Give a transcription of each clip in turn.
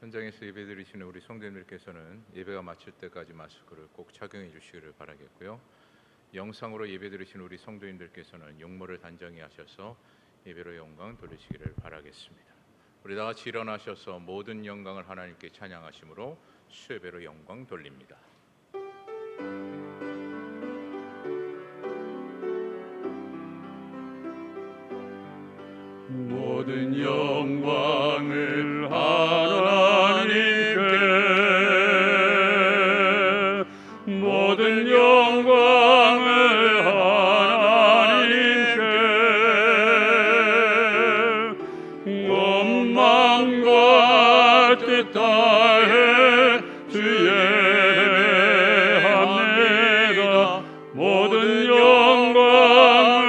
현장에서 예배드리시는 우리 성도님들께서는 예배가 마칠 때까지 마스크를 꼭 착용해 주시기를 바라겠고요. 영상으로 예배드리시는 우리 성도님들께서는 용모를 단정히 하셔서 예배로 영광 돌리시기를 바라겠습니다. 우리 다 같이 일어나셔서 모든 영광을 하나님께 찬양하심으로 수예배로 영광 돌립니다. 모든 영광을 하나님께, 모든 영광을 하나님께, 온 마음과 뜻 다해 주 예배합니다. 모든 영광을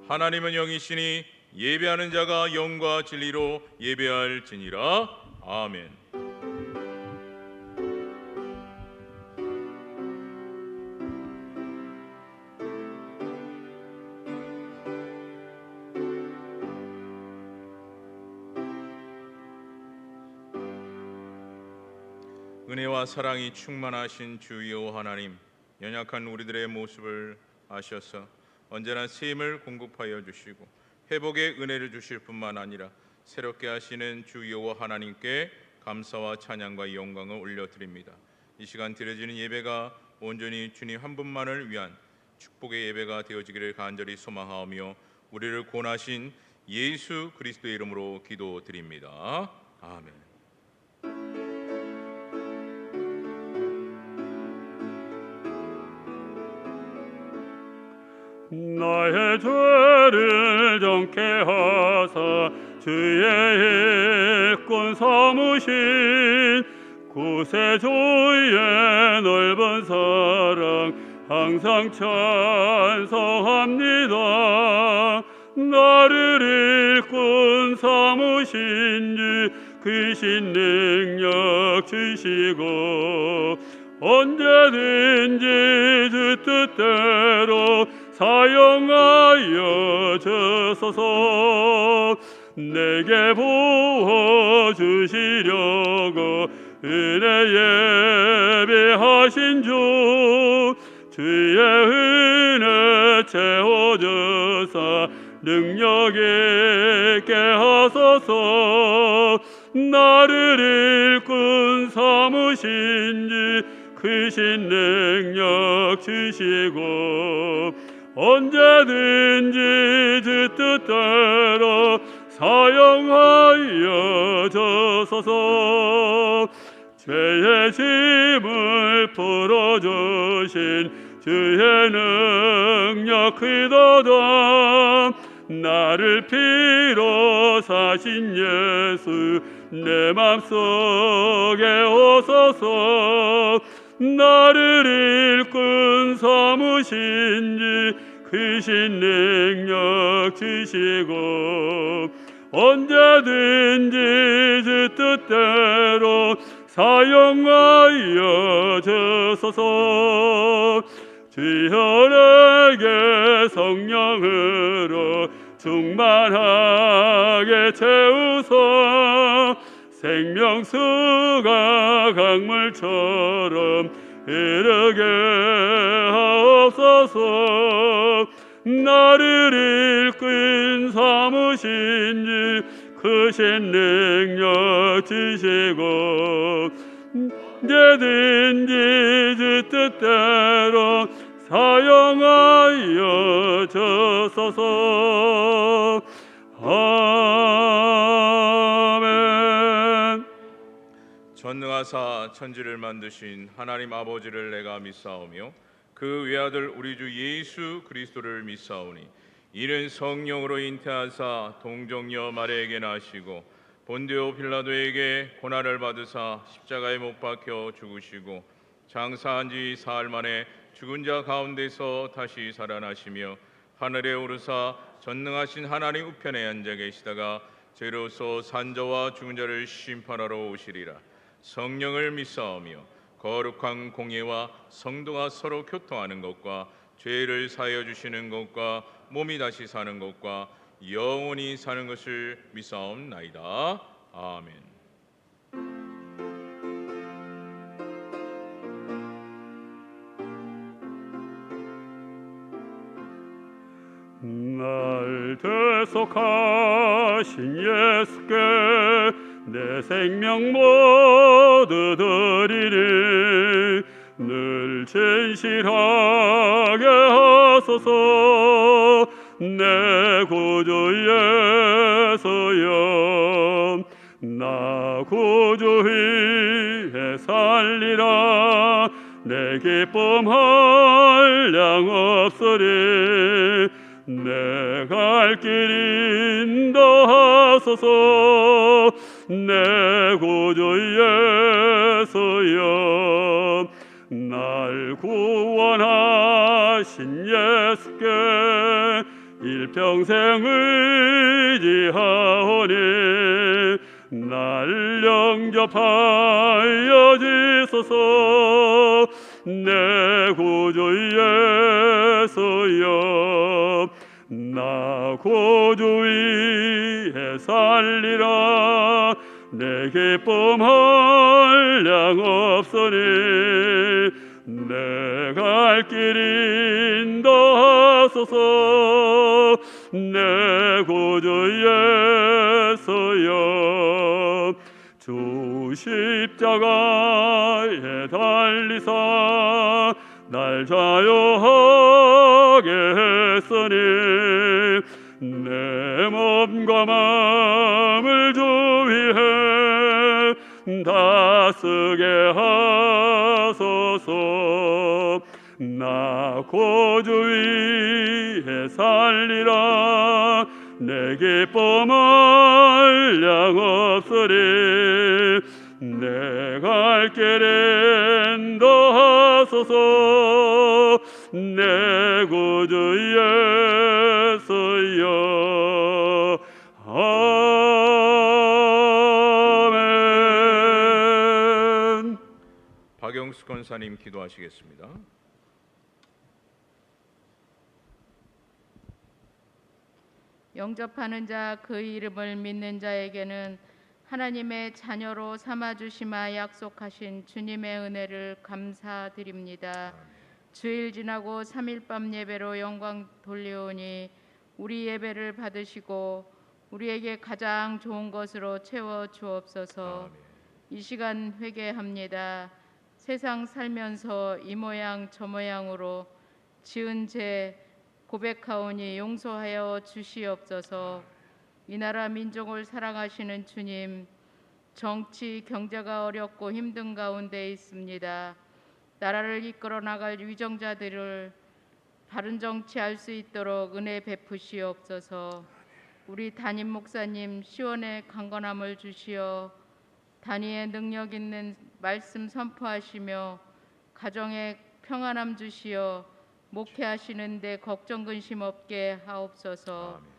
하나님은 영이시니 예배하는 자가 영과 진리로 예배할지니라. 아멘. 은혜와 사랑이 충만하신 주 여호와 하나님, 연약한 우리들의 모습을 아셔서 언제나 샘을 공급하여 주시고 회복의 은혜를 주실 뿐만 아니라 새롭게 하시는 주 여호와 하나님께 감사와 찬양과 영광을 올려드립니다. 이 시간 드려지는 예배가 온전히 주님 한 분만을 위한 축복의 예배가 되어지기를 간절히 소망하오며 우리를 구원하신 예수 그리스도의 이름으로 기도드립니다. 아멘. 나의 죄를 정케 하사 주의 일꾼 삼으신 구세주의 넓은 사랑 항상 찬송합니다. 나를 일꾼 삼으신 주 크신 능력 주시고 언제든지 주 뜻대로 사용하여 주소서. 내게 부어주시려고 은혜 예비하신 주 주의 은혜 채워주사 능력 있게 하소서. 나를 일꾼 삼으신 주 크신 능력 주시고 언제든지 주 뜻대로 사용하여 주소서. 죄의 짐을 풀어주신 주의 능력 크도다. 나를 피로 사신 예수 내 맘속에 오소서. 나를 일꾼 삼으신 주 크신 능력 주시고 언제든지 주 뜻대로 사용하여 주소서. 주여 내게 성령으로 충만하게 채우소. 생명수가 강물처럼 흐르게 하옵소서. 나를 일꾼 삼으신 주 크신 능력 주시고 언제든지 주 뜻대로 사용하여 주소서. 아멘. 전능하사 천지를 만드신 하나님 아버지를 내가 믿사오며 그 외아들 우리 주 예수 그리스도를 믿사오니 이는 성령으로 잉태하사 동정녀 마리아에게 나시고 본디오 빌라도에게 고난을 받으사 십자가에 못 박혀 죽으시고 장사한 지 사흘 만에 죽은 자 가운데서 다시 살아나시며 하늘에 오르사 전능하신 하나님 우편에 앉아 계시다가 죄로서 산자와 죽은 자를 심판하러 오시리라. 성령을 믿사오며 거룩한 공예와 성도가 서로 교통하는 것과 죄를 사하여 주시는 것과 몸이 다시 사는 것과 영원히 사는 것을 믿사옵나이다. 아멘. 날 대속하신 예수께 내 생명 모두 드리니 늘 진실하게 하소서. 내 구주 예수여, 나 구주 위에 살리라. 내 기쁨 한량 없으리. 내 갈 길 인도하소서. 내 구주 예수여, 날 구원하신 예수께 일평생 의지하오니 날 영접하여 주소서. 내 구주 예수여, 나 구주 위에 살리라. 내 기쁨 한량 없으니 내 갈 길 인도하소서. 내 구주 예수여, 주 십자가에 달리사 날 자유하게 했으니 내 몸과 마음을 주 위해 다쓰게 하소서. 나 구주 위에 살리라. 내 기쁨 한량 없으리. 내 갈 길 인도하소서. 내 구주 예수여. 아멘. 박영수 권사님 기도하시겠습니다. 영접하는 자, 그 이름을 믿는 자에게는 하나님의 자녀로 삼아주시마 약속하신 주님의 은혜를 감사드립니다. 주일 지나고 3일 밤 예배로 영광 돌려오니 우리 예배를 받으시고 우리에게 가장 좋은 것으로 채워 주옵소서. 이 시간 회개합니다. 세상 살면서 이 모양 저 모양으로 지은 죄 고백하오니 용서하여 주시옵소서. 이 나라 민족을 사랑하시는 주님, 정치 경제가 어렵고 힘든 가운데 있습니다. 나라를 이끌어 나갈 위정자들을 바른 정치할 수 있도록 은혜 베푸시옵소서. 우리 담임 목사님 시원의 강건함을 주시어 단위의 능력 있는 말씀 선포하시며 가정에 평안함 주시어 목회하시는데 걱정 근심 없게 하옵소서. 아멘.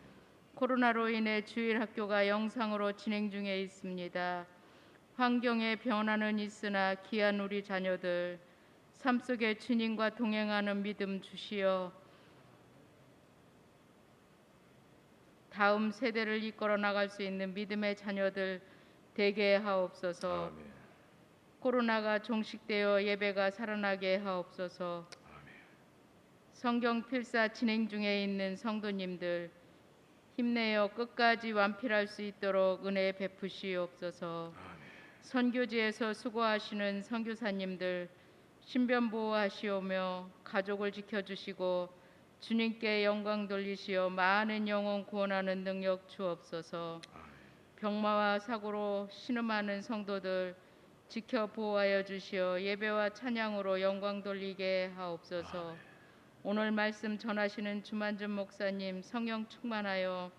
코로나로 인해 주일 학교가 영상으로 진행 중에 있습니다. 환경의 변화는 있으나 귀한 우리 자녀들 삶 속에 주님과 동행하는 믿음 주시어 다음 세대를 이끌어 나갈 수 있는 믿음의 자녀들 되게 하옵소서. 아멘. 코로나가 종식되어 예배가 살아나게 하옵소서. 성경 필사 진행 중에 있는 성도님들 힘내어 끝까지 완필할 수 있도록 은혜 베푸시옵소서. 선교지에서 수고하시는 선교사님들 신변 보호하시오며 가족을 지켜주시고 주님께 영광 돌리시어 많은 영혼 구원하는 능력 주옵소서. 병마와 사고로 신음하는 성도들 지켜 보호하여 주시어 예배와 찬양으로 영광 돌리게 하옵소서. 오늘 말씀 전하시는 주만준 목사님 성령 충만하여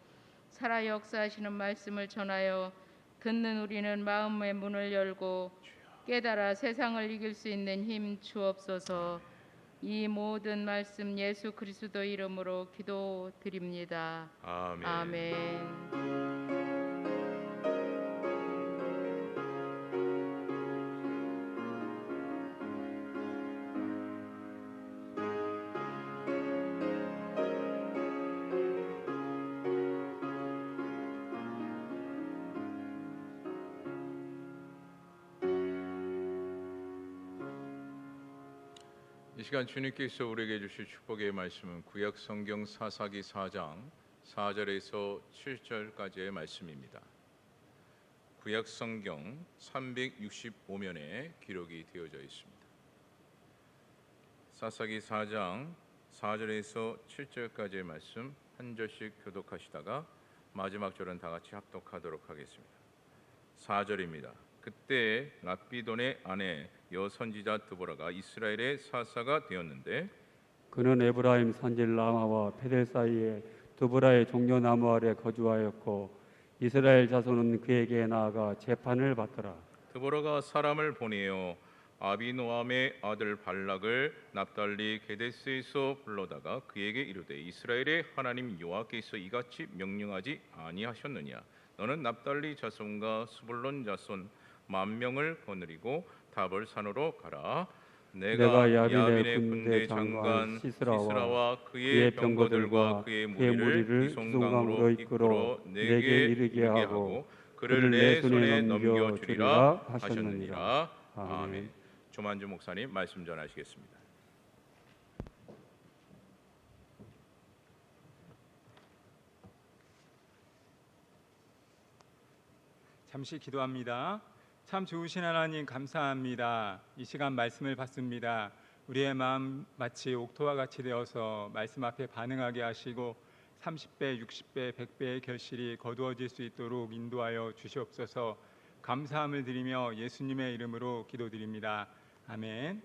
살아 역사하시는 말씀을 전하여 듣는 우리는 마음의 문을 열고 깨달아 세상을 이길 수 있는 힘 주옵소서. 이 모든 말씀 예수 그리스도 이름으로 기도드립니다. 아멘. 아멘. 이 시간 주님께서 우리에게 주실 축복의 말씀은 구약 성경 사사기 4장 4절에서 7절까지의 말씀입니다. 구약 성경 365면에 기록이 되어져 있습니다. 사사기 4장 4절에서 7절까지의 말씀 한 절씩 교독하시다가 마지막 절은 다 같이 합독하도록 하겠습니다. 4절입니다. 그때 랍비돈의 아내 여선지자 드보라가 이스라엘의 사사가 되었는데 그는 에브라임 산질 라마와 베델 사이에 드보라의 종려 나무 아래 거주하였고 이스라엘 자손은 그에게 나아가 재판을 받더라. 드보라가 사람을 보내어 아비노함의 아들 발락을 납달리 게데스에서 불러다가 그에게 이르되 이스라엘의 하나님 여호와께서 이같이 명령하지 아니하셨느냐? 너는 납달리 자손과 스불론 자손 10,000명을 거느리고 다볼 산으로 가라. 내가 야빈의 군대 장관 시스라와 그의 병거들과 그의 무리를 기송강으로 이끌어 내게 이르게 하고 그를 내 손에 넘겨주리라 하셨느니라. 아멘. 조만주 목사님 말씀 전하시겠습니다. 잠시 기도합니다. 참 좋으신 하나님 감사합니다. 이 시간 말씀을 받습니다. 우리의 마음 마치 옥토와 같이 되어서 말씀 앞에 반응하게 하시고 30배, 60배, 100배의 결실이 거두어질 수 있도록 인도하여 주시옵소서. 감사함을 드리며 예수님의 이름으로 기도드립니다. 아멘.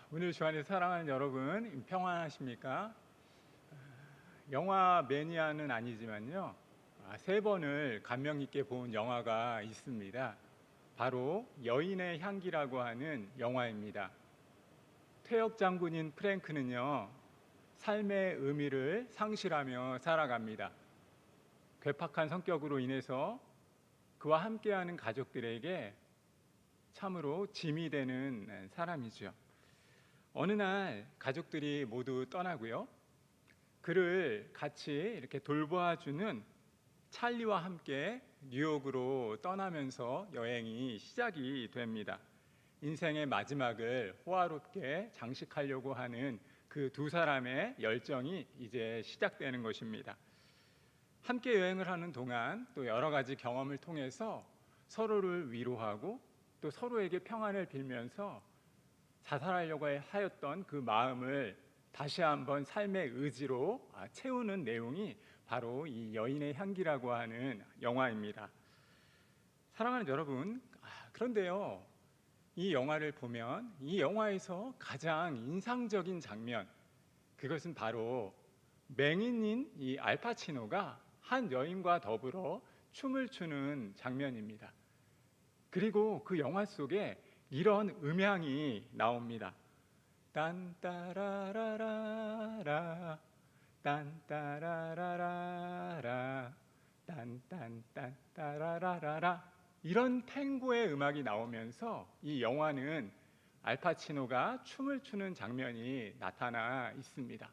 오늘 주안에 사랑하는 여러분 평안하십니까? 영화 매니아는 아니지만요. 3번을 감명 깊게 본 영화가 있습니다. 바로 여인의 향기라고 하는 영화입니다. 퇴역 장군인 프랭크는요, 삶의 의미를 상실하며 살아갑니다. 괴팍한 성격으로 인해서 그와 함께하는 가족들에게 참으로 짐이 되는 사람이죠. 어느 날 가족들이 모두 떠나고요, 그를 같이 이렇게 돌보아주는 찰리와 함께 뉴욕으로 떠나면서 여행이 시작이 됩니다. 인생의 마지막을 호화롭게 장식하려고 하는 그 두 사람의 열정이 이제 시작되는 것입니다. 함께 여행을 하는 동안 또 여러 가지 경험을 통해서 서로를 위로하고 또 서로에게 평안을 빌면서 자살하려고 하였던 그 마음을 다시 한번 삶의 의지로 채우는 내용이 바로 이 여인의 향기라고 하는 영화입니다. 사랑하는 여러분, 그런데요, 이 영화를 보면 이 영화에서 가장 인상적인 장면, 그것은 바로 맹인인 이 알파치노가 한 여인과 더불어 춤을 추는 장면입니다. 그리고 그 영화 속에 이런 음향이 나옵니다. 딴따라라라라 딴따라라라라 딴딴딴따라라라라, 이런 탱고의 음악이 나오면서 이 영화는 알파치노가 춤을 추는 장면이 나타나 있습니다.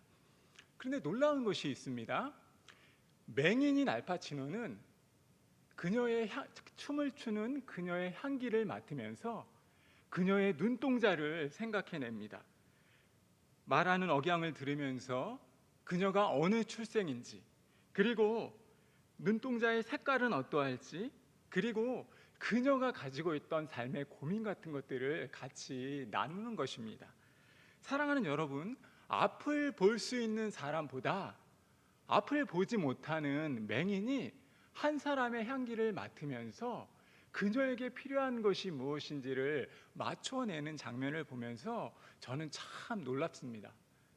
그런데 놀라운 것이 있습니다. 맹인인 알파치노는 그녀의 춤을 추는 그녀의 향기를 맡으면서 그녀의 눈동자를 생각해냅니다. 말하는 억양을 들으면서 그녀가 어느 출생인지, 그리고 눈동자의 색깔은 어떠할지, 그리고 그녀가 가지고 있던 삶의 고민 같은 것들을 같이 나누는 것입니다. 사랑하는 여러분, 앞을 볼 수 있는 사람보다 앞을 보지 못하는 맹인이 한 사람의 향기를 맡으면서 그녀에게 필요한 것이 무엇인지를 맞춰내는 장면을 보면서 저는 참 놀랍습니다.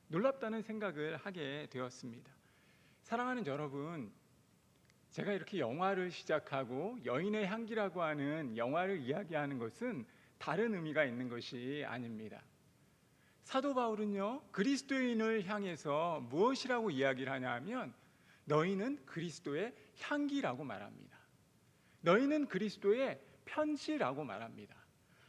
놀랍다는 생각을 하게 되었습니다. 사랑하는 여러분, 제가 이렇게 영화를 시작하고 여인의 향기라고 하는 영화를 이야기하는 것은 다른 의미가 있는 것이 아닙니다. 사도 바울은요, 그리스도인을 향해서 무엇이라고 이야기를 하냐 하면 너희는 그리스도의 향기라고 말합니다. 너희는 그리스도의 편지라고 말합니다.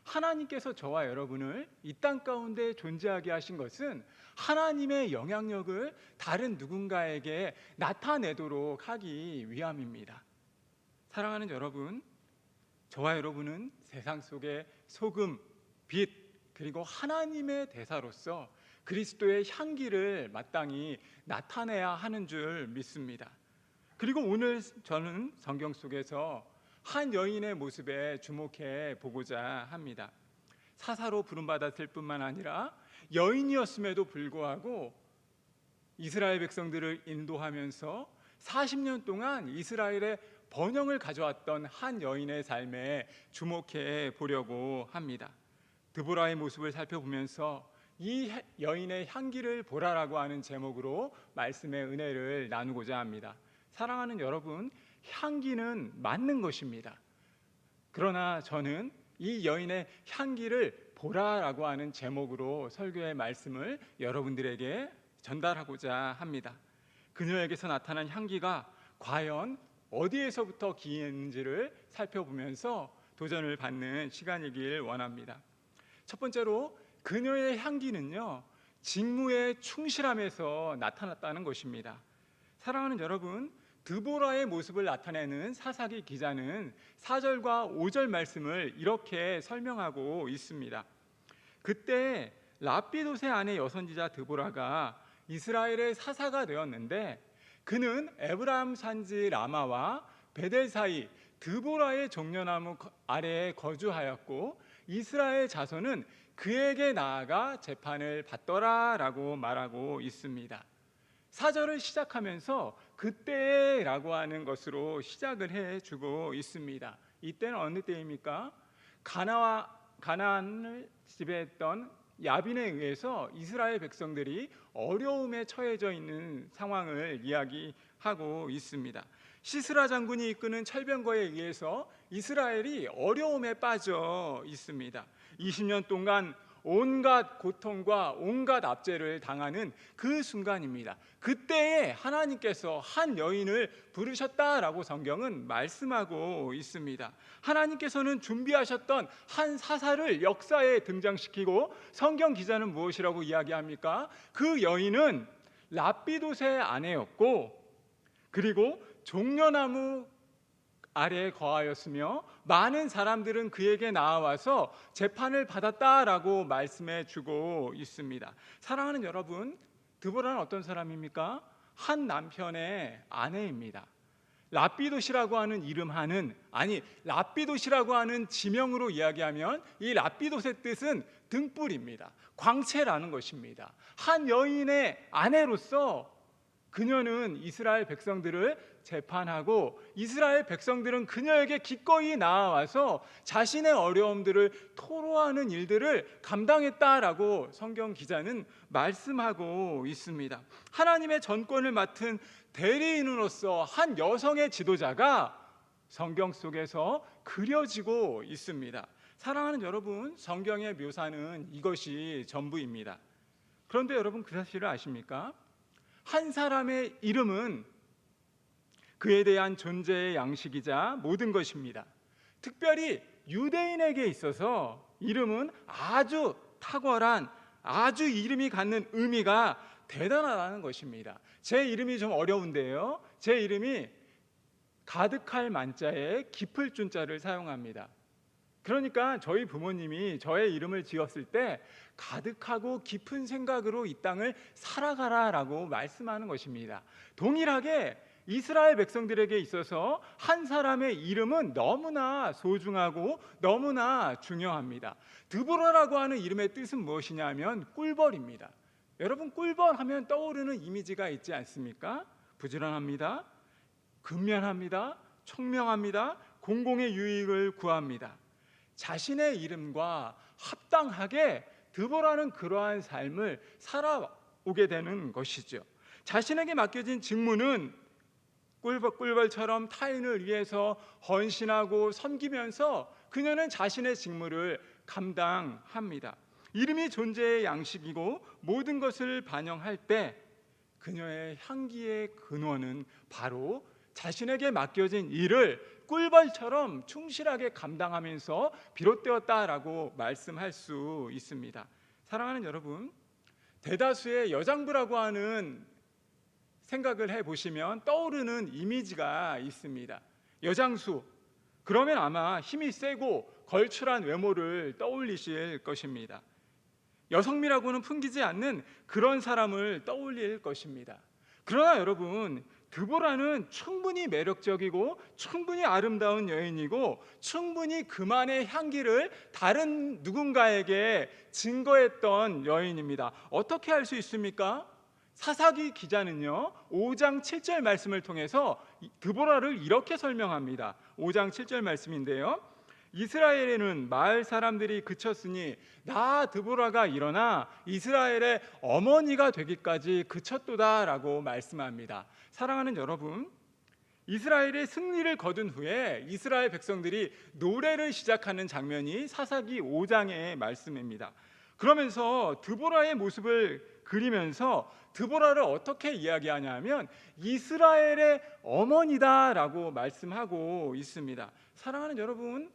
하나님께서 저와 여러분을 이 땅 가운데 존재하게 하신 것은 하나님의 영향력을 다른 누군가에게 나타내도록 하기 위함입니다. 사랑하는 여러분, 저와 여러분은 세상 속의 소금, 빛, 그리고 하나님의 대사로서 그리스도의 향기를 마땅히 나타내야 하는 줄 믿습니다. 그리고 오늘 저는 성경 속에서 한 여인의 모습에 주목해 보고자 합니다. 사사로 부름받았을 뿐만 아니라 여인이었음에도 불구하고 이스라엘 백성들을 인도하면서 40년 동안 이스라엘의 번영을 가져왔던 한 여인의 삶에 주목해 보려고 합니다. 드보라의 모습을 살펴보면서 이 여인의 향기를 보라라고 하는 제목으로 말씀의 은혜를 나누고자 합니다. 사랑하는 여러분, 향기는 맞는 것입니다. 그러나 저는 이 여인의 향기를 보라라고 하는 제목으로 설교의 말씀을 여러분들에게 전달하고자 합니다. 그녀에게서 나타난 향기가 과연 어디에서부터 기인지를 살펴보면서 도전을 받는 시간이길 원합니다. 첫 번째로 그녀의 향기는요, 직무에 충실함에서 나타났다는 것입니다. 사랑하는 여러분, 드보라의 모습을 나타내는 사사기 기자는 4절과 5절 말씀을 이렇게 설명하고 있습니다. 그때 라피도세 아내 여선지자 드보라가 이스라엘의 사사가 되었는데 그는 에브라임 산지 라마와 베델 사이 드보라의 종려나무 아래에 거주하였고 이스라엘 자손은 그에게 나아가 재판을 받더라라고 말하고 있습니다. 4절을 시작하면서 그때라고 하는 것으로 시작을 해주고 있습니다. 이때는 어느 때입니까? 가나안을 지배했던 야빈에 의해서 이스라엘 백성들이 어려움에 처해져 있는 상황을 이야기하고 있습니다. 시스라 장군이 이끄는 철병거에 의해서 이스라엘이 어려움에 빠져 있습니다. 20년 동안 온갖 고통과 온갖 압제를 당하는 그 순간입니다. 그때에 하나님께서 한 여인을 부르셨다라고 성경은 말씀하고 있습니다. 하나님께서는 준비하셨던 한 사사를 역사에 등장시키고 성경 기자는 무엇이라고 이야기합니까? 그 여인은 라피도세 아내였고 그리고 종려나무 아래에 거하였으며 많은 사람들은 그에게 나와서 재판을 받았다라고 말씀해 주고 있습니다. 사랑하는 여러분, 드보라는 어떤 사람입니까? 한 남편의 아내입니다. 라피도시라고 하는 라피도시라고 하는 지명으로 이야기하면 이 라피도스의 뜻은 등불입니다. 광채라는 것입니다. 한 여인의 아내로서 그녀는 이스라엘 백성들을 재판하고 이스라엘 백성들은 그녀에게 기꺼이 나아와서 자신의 어려움들을 토로하는 일들을 감당했다라고 성경 기자는 말씀하고 있습니다. 하나님의 전권을 맡은 대리인으로서 한 여성의 지도자가 성경 속에서 그려지고 있습니다. 사랑하는 여러분, 성경의 묘사는 이것이 전부입니다. 그런데 여러분 그 사실을 아십니까? 한 사람의 이름은 그에 대한 존재의 양식이자 모든 것입니다. 특별히 유대인에게 있어서 이름은 아주 탁월한, 아주 이름이 갖는 의미가 대단하다는 것입니다. 제 이름이 좀 어려운데요, 제 이름이 가득할 만자에 깊을 준자를 사용합니다. 그러니까 저희 부모님이 저의 이름을 지었을 때 가득하고 깊은 생각으로 이 땅을 살아가라라고 말씀하는 것입니다. 동일하게 이스라엘 백성들에게 있어서 한 사람의 이름은 너무나 소중하고 너무나 중요합니다. 드보라라고 하는 이름의 뜻은 무엇이냐면 꿀벌입니다. 여러분, 꿀벌 하면 떠오르는 이미지가 있지 않습니까? 부지런합니다, 근면합니다, 총명합니다, 공공의 유익을 구합니다. 자신의 이름과 합당하게 드보라는 그러한 삶을 살아오게 되는 것이죠. 자신에게 맡겨진 직무는 꿀벌처럼 타인을 위해서 헌신하고 섬기면서 그녀는 자신의 직무를 감당합니다. 이름이 존재의 양식이고 모든 것을 반영할 때 그녀의 향기의 근원은 바로 자신에게 맡겨진 일을 꿀벌처럼 충실하게 감당하면서 비롯되었다라고 말씀할 수 있습니다. 사랑하는 여러분, 대다수의 여장부라고 하는 생각을 해보시면 떠오르는 이미지가 있습니다. 여장수, 그러면 아마 힘이 세고 걸출한 외모를 떠올리실 것입니다. 여성미라고는 풍기지 않는 그런 사람을 떠올릴 것입니다. 그러나 여러분, 드보라는 충분히 매력적이고 충분히 아름다운 여인이고 충분히 그만의 향기를 다른 누군가에게 증거했던 여인입니다. 어떻게 알 수 있습니까? 사사기 기자는요 5장 7절 말씀을 통해서 드보라를 이렇게 설명합니다. 5장 7절 말씀인데요, 이스라엘에는 마을 사람들이 그쳤으니 나 드보라가 일어나 이스라엘의 어머니가 되기까지 그쳤도다 라고 말씀합니다. 사랑하는 여러분, 이스라엘의 승리를 거둔 후에 이스라엘 백성들이 노래를 시작하는 장면이 사사기 5장의 말씀입니다. 그러면서 드보라의 모습을 그리면서 드보라를 어떻게 이야기하냐면 이스라엘의 어머니다라고 말씀하고 있습니다. 사랑하는 여러분,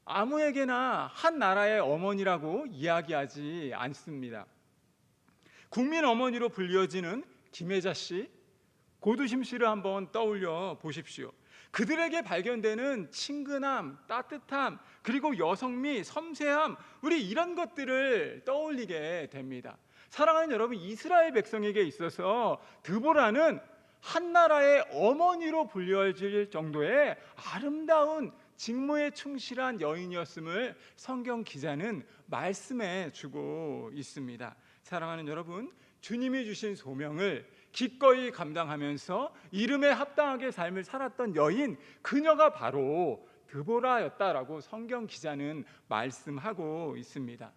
아무에게나 한 나라의 어머니라고 이야기하지 않습니다. 국민 어머니로 불리어지는 김혜자 씨, 고두심 씨를 한번 떠올려 보십시오. 그들에게 발견되는 친근함, 따뜻함, 그리고 여성미, 섬세함, 우리 이런 것들을 떠올리게 됩니다. 사랑하는 여러분, 이스라엘 백성에게 있어서 드보라는 한 나라의 어머니로 불려질 정도의 아름다운 직무에 충실한 여인이었음을 성경 기자는 말씀해 주고 있습니다. 사랑하는 여러분, 주님이 주신 소명을 기꺼이 감당하면서 이름에 합당하게 삶을 살았던 여인, 그녀가 바로 드보라였다라고 성경 기자는 말씀하고 있습니다.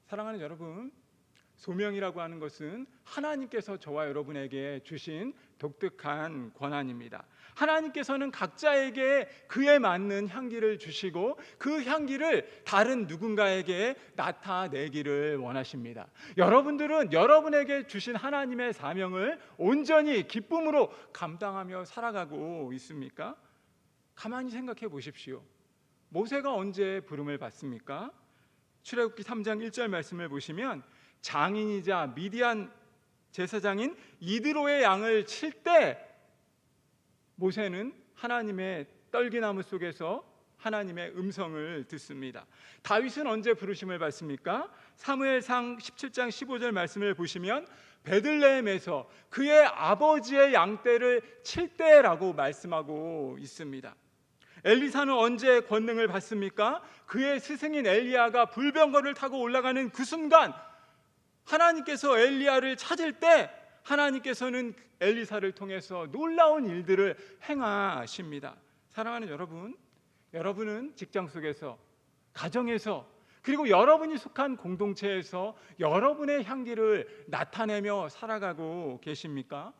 사랑하는 여러분, 소명이라고 하는 것은 하나님께서 저와 여러분에게 주신 독특한 권한입니다. 하나님께서는 각자에게 그에 맞는 향기를 주시고 그 향기를 다른 누군가에게 나타내기를 원하십니다. 여러분들은 여러분에게 주신 하나님의 사명을 온전히 기쁨으로 감당하며 살아가고 있습니까? 가만히 생각해 보십시오. 모세가 언제 부름을 받습니까? 출애굽기 3장 1절 말씀을 보시면 장인이자 미디안 제사장인 이드로의 양을 칠 때 모세는 하나님의 떨기나무 속에서 하나님의 음성을 듣습니다. 다윗은 언제 부르심을 받습니까? 사무엘상 17장 15절 말씀을 보시면 베들레헴에서 그의 아버지의 양떼를 칠 때라고 말씀하고 있습니다. 엘리사는 언제 권능을 받습니까? 그의 스승인 엘리야가 불병거를 타고 올라가는 그 순간 하나님께서 엘리야를 찾을 때 하나님께서는 엘리사를 통해서 놀라운 일들을 행하십니다. 사랑하는 여러분, 여러분은 직장 속에서, 가정에서, 그리고 여러분이 속한 공동체에서 여러분의 향기를 나타내며 살아가고 계십니까?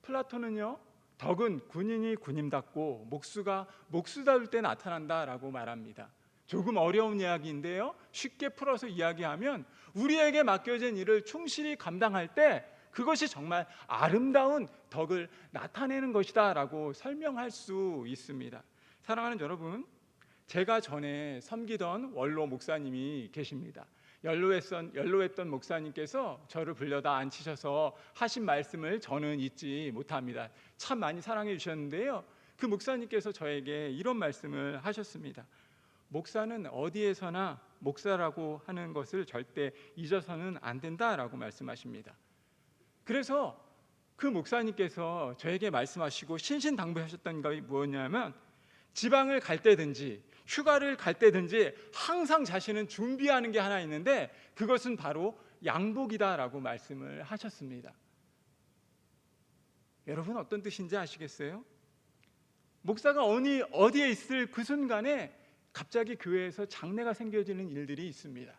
플라톤은요, 덕은 군인이 군인답고 목수가 목수다울 때 나타난다라고 말합니다. 조금 어려운 이야기인데요, 쉽게 풀어서 이야기하면 우리에게 맡겨진 일을 충실히 감당할 때 그것이 정말 아름다운 덕을 나타내는 것이다 라고 설명할 수 있습니다. 사랑하는 여러분, 제가 전에 섬기던 원로 목사님이 계십니다. 연로했던 목사님께서 저를 불러다 앉히셔서 하신 말씀을 저는 잊지 못합니다. 참 많이 사랑해 주셨는데요, 그 목사님께서 저에게 이런 말씀을 하셨습니다. 목사는 어디에서나 목사라고 하는 것을 절대 잊어서는 안 된다라고 말씀하십니다. 그래서 그 목사님께서 저에게 말씀하시고 신신당부하셨던 것이 무엇이냐면, 지방을 갈 때든지 휴가를 갈 때든지 항상 자신은 준비하는 게 하나 있는데 그것은 바로 양복이다라고 말씀을 하셨습니다. 여러분, 어떤 뜻인지 아시겠어요? 목사가 어디에 있을 그 순간에 갑자기 교회에서 장례가 생겨지는 일들이 있습니다.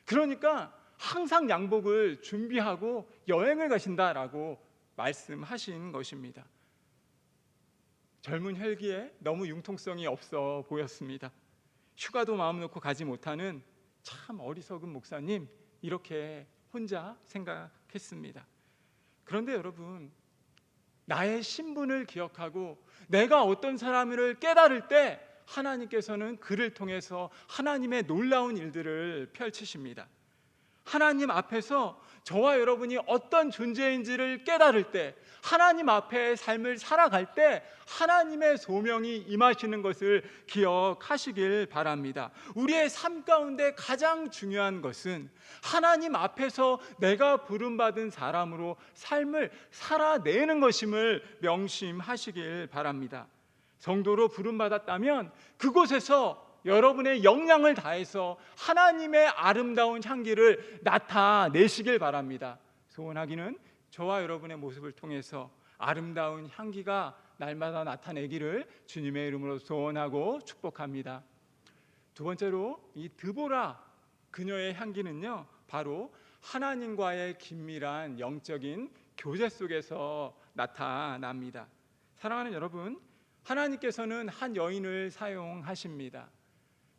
그러니까 항상 양복을 준비하고 여행을 가신다라고 말씀하신 것입니다. 젊은 혈기에 너무 융통성이 없어 보였습니다. 휴가도 마음 놓고 가지 못하는 참 어리석은 목사님, 이렇게 혼자 생각했습니다. 그런데 여러분, 나의 신분을 기억하고 내가 어떤 사람을 깨달을 때 하나님께서는 그를 통해서 하나님의 놀라운 일들을 펼치십니다. 하나님 앞에서 저와 여러분이 어떤 존재인지를 깨달을 때, 하나님 앞에 삶을 살아갈 때 하나님의 소명이 임하시는 것을 기억하시길 바랍니다. 우리의 삶 가운데 가장 중요한 것은 하나님 앞에서 내가 부름받은 사람으로 삶을 살아내는 것임을 명심하시길 바랍니다. 성도로 부름받았다면 그곳에서 여러분의 역량을 다해서 하나님의 아름다운 향기를 나타내시길 바랍니다. 소원하기는 저와 여러분의 모습을 통해서 아름다운 향기가 날마다 나타내기를 주님의 이름으로 소원하고 축복합니다. 두 번째로 이 드보라 그녀의 향기는요, 바로 하나님과의 긴밀한 영적인 교제 속에서 나타납니다. 사랑하는 여러분, 하나님께서는 한 여인을 사용하십니다.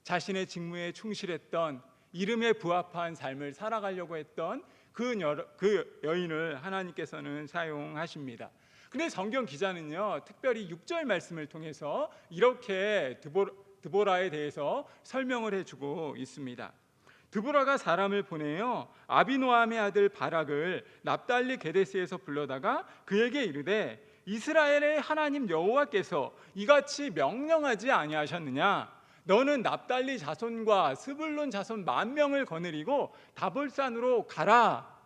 자신의 직무에 충실했던, 이름에 부합한 삶을 살아가려고 했던 그 여인을 하나님께서는 사용하십니다. 근데 성경 기자는요, 특별히 6절 말씀을 통해서 이렇게 드보라에 대해서 설명을 해주고 있습니다. 드보라가 사람을 보내요, 아비노함의 아들 바락을 납달리 게데스에서 불러다가 그에게 이르되 이스라엘의 하나님 여호와께서 이같이 명령하지 아니하셨느냐? 너는 납달리 자손과 스불론 자손 10,000명을 거느리고 다볼산으로 가라.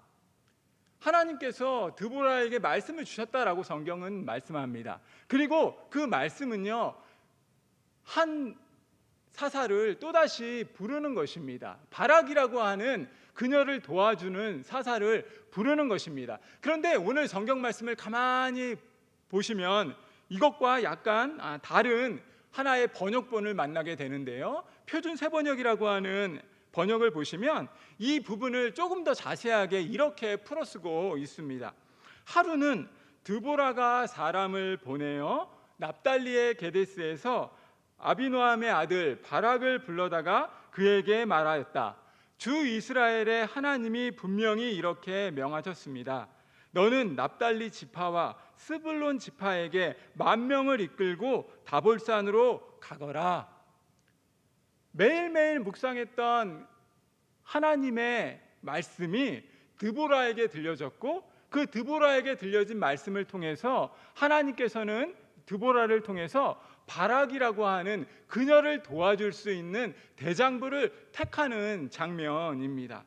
하나님께서 드보라에게 말씀을 주셨다라고 성경은 말씀합니다. 그리고 그 말씀은요, 한 사사를 또다시 부르는 것입니다. 바락이라고 하는 그녀를 도와주는 사사를 부르는 것입니다. 그런데 오늘 성경 말씀을 가만히 보시면 이것과 약간 다른 하나의 번역본을 만나게 되는데요, 표준 세번역이라고 하는 번역을 보시면 이 부분을 조금 더 자세하게 이렇게 풀어쓰고 있습니다. 하루는 드보라가 사람을 보내어 납달리의 게데스에서 아비노함의 아들 바락을 불러다가 그에게 말하였다. 주 이스라엘의 하나님이 분명히 이렇게 명하셨습니다. 너는 납달리 지파와 스불론 지파에게 10,000명을 이끌고 다볼산으로 가거라. 매일매일 묵상했던 하나님의 말씀이 드보라에게 들려졌고, 그 드보라에게 들려진 말씀을 통해서 하나님께서는 드보라를 통해서 바락이라고 하는 그녀를 도와줄 수 있는 대장부를 택하는 장면입니다.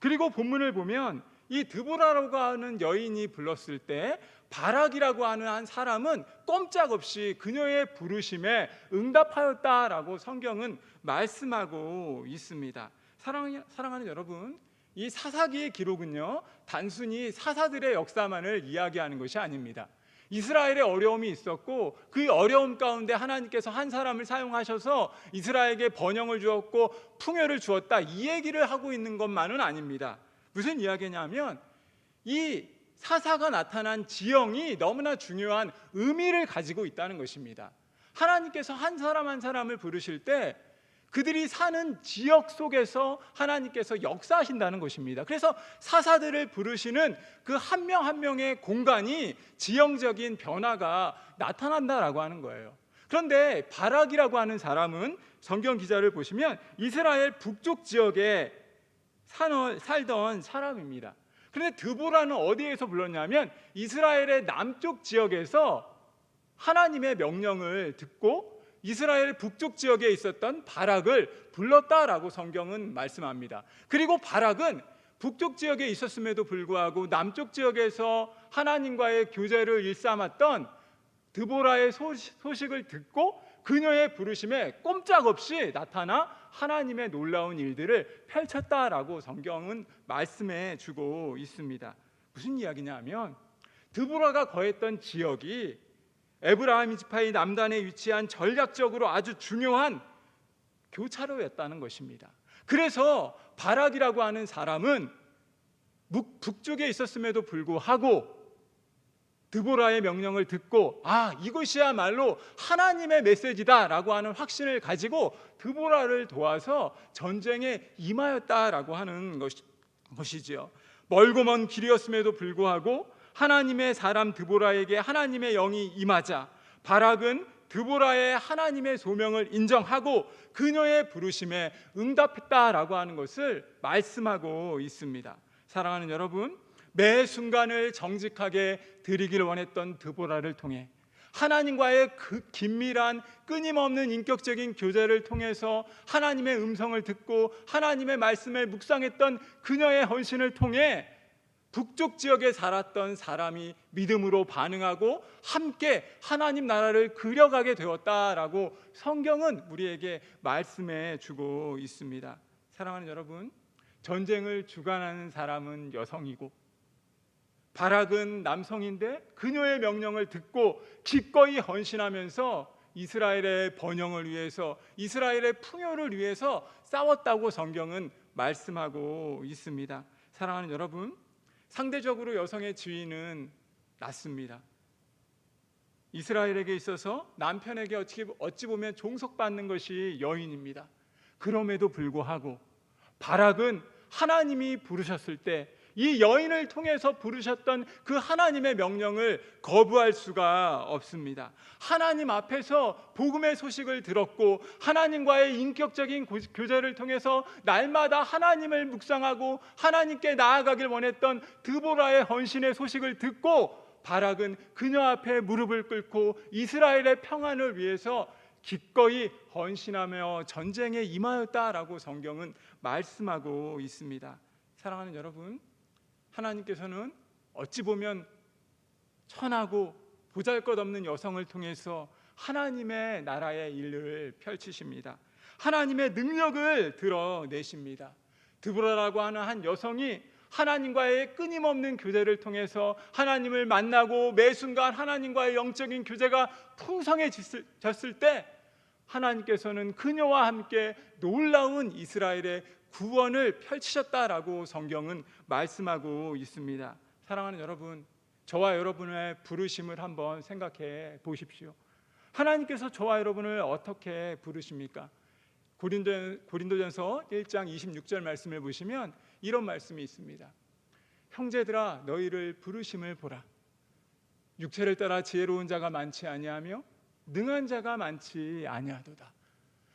그리고 본문을 보면 이 드보라라고 하는 여인이 불렀을 때 바락이라고 하는 한 사람은 꼼짝없이 그녀의 부르심에 응답하였다라고 성경은 말씀하고 있습니다. 사랑하는 여러분, 이 사사기의 기록은요, 단순히 사사들의 역사만을 이야기하는 것이 아닙니다. 이스라엘에 어려움이 있었고 그 어려움 가운데 하나님께서 한 사람을 사용하셔서 이스라엘에게 번영을 주었고 풍요를 주었다, 이 얘기를 하고 있는 것만은 아닙니다. 무슨 이야기냐면 이 사사가 나타난 지형이 너무나 중요한 의미를 가지고 있다는 것입니다. 하나님께서 한 사람 한 사람을 부르실 때 그들이 사는 지역 속에서 하나님께서 역사하신다는 것입니다. 그래서 사사들을 부르시는 그 한 명 한 명의 공간이 지형적인 변화가 나타난다라고 하는 거예요. 그런데 바락이라고 하는 사람은 성경 기자를 보시면 이스라엘 북쪽 지역에 살던 사람입니다. 그런데 드보라는 어디에서 불렀냐면 이스라엘의 남쪽 지역에서 하나님의 명령을 듣고 이스라엘 북쪽 지역에 있었던 바락을 불렀다라고 성경은 말씀합니다. 그리고 바락은 북쪽 지역에 있었음에도 불구하고 남쪽 지역에서 하나님과의 교제를 일삼았던 드보라의 소식을 듣고 그녀의 부르심에 꼼짝없이 나타나 하나님의 놀라운 일들을 펼쳤다라고 성경은 말씀해 주고 있습니다. 무슨 이야기냐면 드보라가 거했던 지역이 에브라임 지파의 남단에 위치한 전략적으로 아주 중요한 교차로였다는 것입니다. 그래서 바락이라고 하는 사람은 북쪽에 있었음에도 불구하고 드보라의 명령을 듣고 이것이야말로 하나님의 메시지다라고 하는 확신을 가지고 드보라를 도와서 전쟁에 임하였다라고 하는 것이지요. 멀고 먼 길이었음에도 불구하고 하나님의 사람 드보라에게 하나님의 영이 임하자 바락은 드보라의 하나님의 소명을 인정하고 그녀의 부르심에 응답했다라고 하는 것을 말씀하고 있습니다. 사랑하는 여러분, 매 순간을 정직하게 드리길 원했던 드보라를 통해 하나님과의 그 긴밀한 끊임없는 인격적인 교제를 통해서 하나님의 음성을 듣고 하나님의 말씀을 묵상했던 그녀의 헌신을 통해 북쪽 지역에 살았던 사람이 믿음으로 반응하고 함께 하나님 나라를 그려가게 되었다라고 성경은 우리에게 말씀해 주고 있습니다. 사랑하는 여러분, 전쟁을 주관하는 사람은 여성이고 바락은 남성인데 그녀의 명령을 듣고 기꺼이 헌신하면서 이스라엘의 번영을 위해서, 이스라엘의 풍요를 위해서 싸웠다고 성경은 말씀하고 있습니다. 사랑하는 여러분, 상대적으로 여성의 지위는 낮습니다. 이스라엘에게 있어서 남편에게 어찌 보면 종속받는 것이 여인입니다. 그럼에도 불구하고 바락은 하나님이 부르셨을 때 이 여인을 통해서 부르셨던 그 하나님의 명령을 거부할 수가 없습니다. 하나님 앞에서 복음의 소식을 들었고 하나님과의 인격적인 교제를 통해서 날마다 하나님을 묵상하고 하나님께 나아가길 원했던 드보라의 헌신의 소식을 듣고 바락은 그녀 앞에 무릎을 꿇고 이스라엘의 평안을 위해서 기꺼이 헌신하며 전쟁에 임하였다라고 성경은 말씀하고 있습니다. 사랑하는 여러분, 하나님께서는 어찌 보면 천하고 보잘것없는 여성을 통해서 하나님의 나라의 일을 펼치십니다. 하나님의 능력을 드러내십니다. 드보라라고 하는 한 여성이 하나님과의 끊임없는 교제를 통해서 하나님을 만나고 매 순간 하나님과의 영적인 교제가 풍성해졌을 때 하나님께서는 그녀와 함께 놀라운 이스라엘의 구원을 펼치셨다라고 성경은 말씀하고 있습니다. 사랑하는 여러분, 저와 여러분의 부르심을 한번 생각해 보십시오. 하나님께서 저와 여러분을 어떻게 부르십니까? 고린도전서 1장 26절 말씀을 보시면 이런 말씀이 있습니다. 형제들아, 너희를 부르심을 보라. 육체를 따라 지혜로운 자가 많지 아니하며 능한 자가 많지 아니하도다.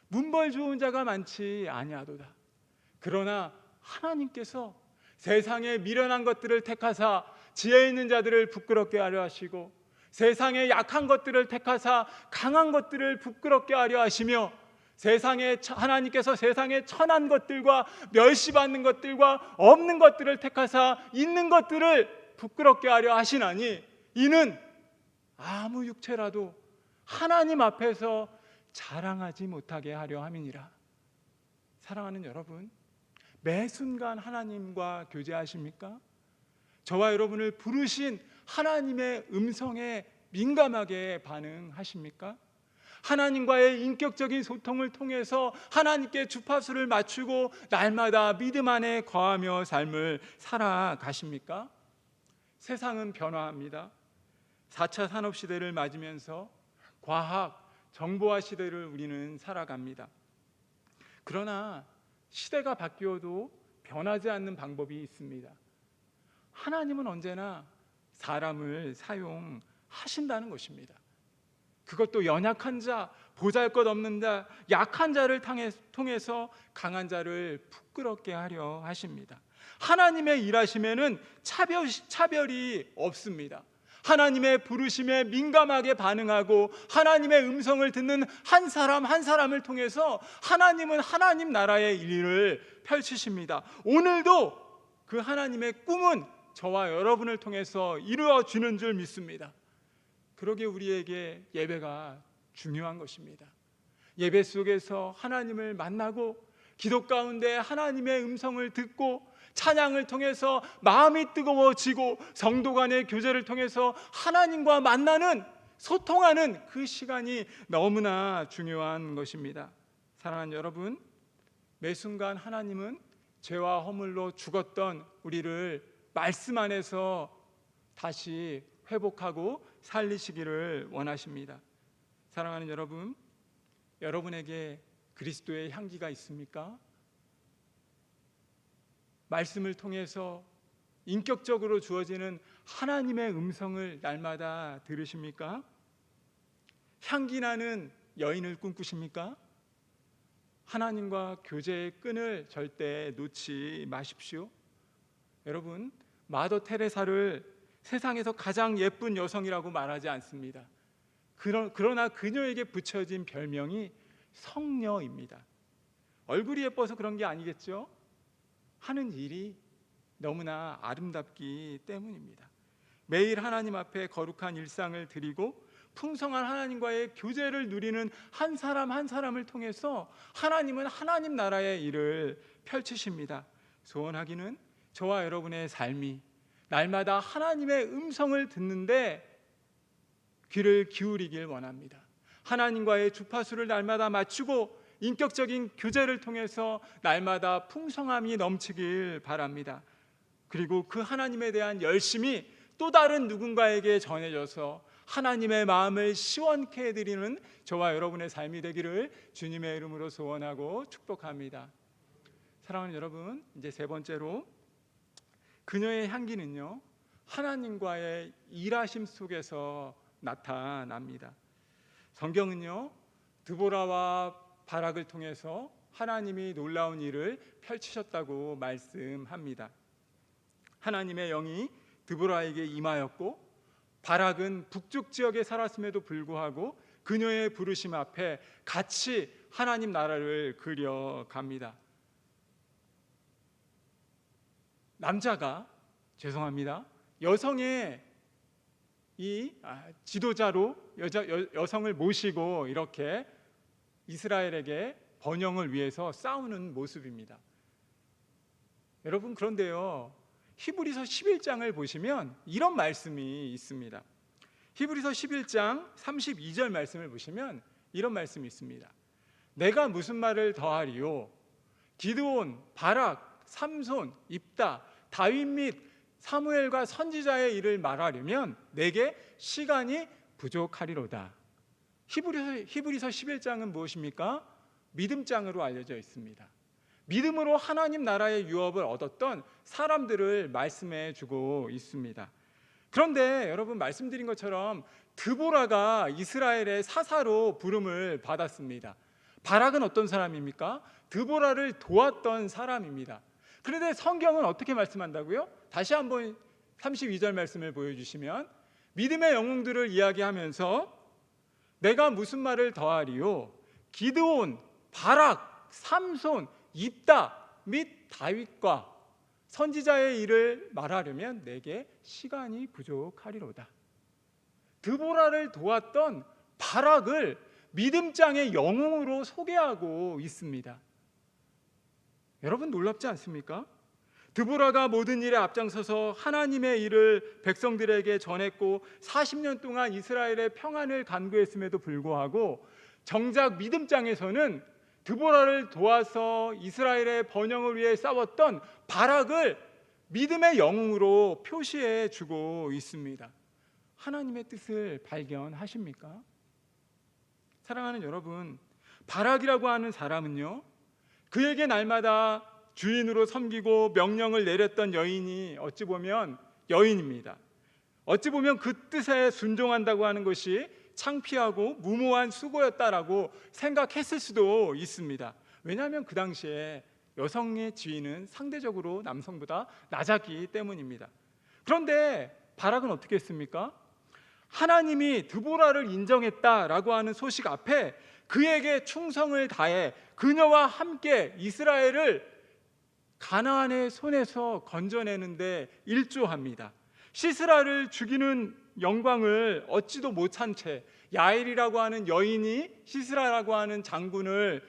문벌 좋은 자가 많지 아니하도다. 그러나 하나님께서 세상의 미련한 것들을 택하사 지혜 있는 자들을 부끄럽게 하려 하시고 세상의 약한 것들을 택하사 강한 것들을 부끄럽게 하려 하시며 하나님께서 세상의 천한 것들과 멸시받는 것들과 없는 것들을 택하사 있는 것들을 부끄럽게 하려 하시나니 이는 아무 육체라도 하나님 앞에서 자랑하지 못하게 하려 함이니라. 사랑하는 여러분, 매 순간 하나님과 교제하십니까? 저와 여러분을 부르신 하나님의 음성에 민감하게 반응하십니까? 하나님과의 인격적인 소통을 통해서 하나님께 주파수를 맞추고 날마다 믿음 안에 거하며 삶을 살아가십니까? 세상은 변화합니다. 4차 산업시대를 맞으면서 과학, 정보화 시대를 우리는 살아갑니다. 그러나 시대가 바뀌어도 변하지 않는 방법이 있습니다. 하나님은 언제나 사람을 사용하신다는 것입니다. 그것도 연약한 자, 보잘것없는 자, 약한 자를 통해서 강한 자를 부끄럽게 하려 하십니다. 하나님의 일하심에는 차별이 없습니다. 하나님의 부르심에 민감하게 반응하고 하나님의 음성을 듣는 한 사람 한 사람을 통해서 하나님은 하나님 나라의 일을 펼치십니다. 오늘도 그 하나님의 꿈은 저와 여러분을 통해서 이루어지는 줄 믿습니다. 그러기에 우리에게 예배가 중요한 것입니다. 예배 속에서 하나님을 만나고 기도 가운데 하나님의 음성을 듣고 찬양을 통해서 마음이 뜨거워지고 성도 간의 교제를 통해서 하나님과 만나는, 소통하는 그 시간이 너무나 중요한 것입니다. 사랑하는 여러분, 매 순간 하나님은 죄와 허물로 죽었던 우리를 말씀 안에서 다시 회복하고 살리시기를 원하십니다. 사랑하는 여러분, 여러분에게 그리스도의 향기가 있습니까? 말씀을 통해서 인격적으로 주어지는 하나님의 음성을 날마다 들으십니까? 향기 나는 여인을 꿈꾸십니까? 하나님과 교제의 끈을 절대 놓지 마십시오. 여러분, 마더 테레사를 세상에서 가장 예쁜 여성이라고 말하지 않습니다. 그러나 그녀에게 붙여진 별명이 성녀입니다. 얼굴이 예뻐서 그런 게 아니겠죠? 하는 일이 너무나 아름답기 때문입니다. 매일 하나님 앞에 거룩한 일상을 드리고 풍성한 하나님과의 교제를 누리는 한 사람 한 사람을 통해서 하나님은 하나님 나라의 일을 펼치십니다. 소원하기는 저와 여러분의 삶이 날마다 하나님의 음성을 듣는데 귀를 기울이길 원합니다. 하나님과의 주파수를 날마다 맞추고 인격적인 교제를 통해서 날마다 풍성함이 넘치길 바랍니다. 그리고 그 하나님에 대한 열심이 또 다른 누군가에게 전해져서 하나님의 마음을 시원케 해드리는 저와 여러분의 삶이 되기를 주님의 이름으로 소원하고 축복합니다. 사랑하는 여러분, 이제 세 번째로 그녀의 향기는요, 하나님과의 일하심 속에서 나타납니다. 성경은요, 드보라와 바락을 통해서 하나님이 놀라운 일을 펼치셨다고 말씀합니다. 하나님의 영이 드보라에게 임하였고 바락은 북쪽 지역에 살았음에도 불구하고 그녀의 부르심 앞에 같이 하나님 나라를 그려갑니다. 남자가 여성의 이 지도자로 여성을 모시고 이렇게 이스라엘에게 번영을 위해서 싸우는 모습입니다. 여러분, 그런데요, 히브리서 11장을 보시면 이런 말씀이 있습니다. 히브리서 11장 32절 말씀을 보시면 이런 말씀이 있습니다. 내가 무슨 말을 더하리요? 기드온, 바락, 삼손, 입다, 다윗 및 사무엘과 선지자의 일을 말하려면 내게 시간이 부족하리로다. 히브리서 11장은 무엇입니까? 믿음장으로 알려져 있습니다. 믿음으로 하나님 나라의 유업을 얻었던 사람들을 말씀해 주고 있습니다. 그런데 여러분, 말씀드린 것처럼 드보라가 이스라엘의 사사로 부름을 받았습니다. 바락은 어떤 사람입니까? 드보라를 도왔던 사람입니다. 그런데 성경은 어떻게 말씀한다고요? 다시 한번 32절 말씀을 보여주시면 믿음의 영웅들을 이야기하면서 내가 무슨 말을 더하리요? 기드온, 바락, 삼손, 입다 및 다윗과 선지자의 일을 말하려면 내게 시간이 부족하리로다. 드보라를 도왔던 바락을 믿음장의 영웅으로 소개하고 있습니다. 여러분, 놀랍지 않습니까? 드보라가 모든 일에 앞장서서 하나님의 일을 백성들에게 전했고 40년 동안 이스라엘의 평안을 간구했음에도 불구하고 정작 믿음장에서는 드보라를 도와서 이스라엘의 번영을 위해 싸웠던 바락을 믿음의 영웅으로 표시해 주고 있습니다. 하나님의 뜻을 발견하십니까? 사랑하는 여러분, 바락이라고 하는 사람은요, 그에게 날마다 주인으로 섬기고 명령을 내렸던 여인이 어찌 보면 여인입니다. 어찌 보면 그 뜻에 순종한다고 하는 것이 창피하고 무모한 수고였다라고 생각했을 수도 있습니다. 왜냐하면 그 당시에 여성의 지위는 상대적으로 남성보다 낮았기 때문입니다. 그런데 바락은 어떻게 했습니까? 하나님이 드보라를 인정했다라고 하는 소식 앞에 그에게 충성을 다해 그녀와 함께 이스라엘을 가나안의 손에서 건져내는데 일조합니다. 시스라를 죽이는 영광을 얻지도 못한 채 야엘이라고 하는 여인이 시스라라고 하는 장군을,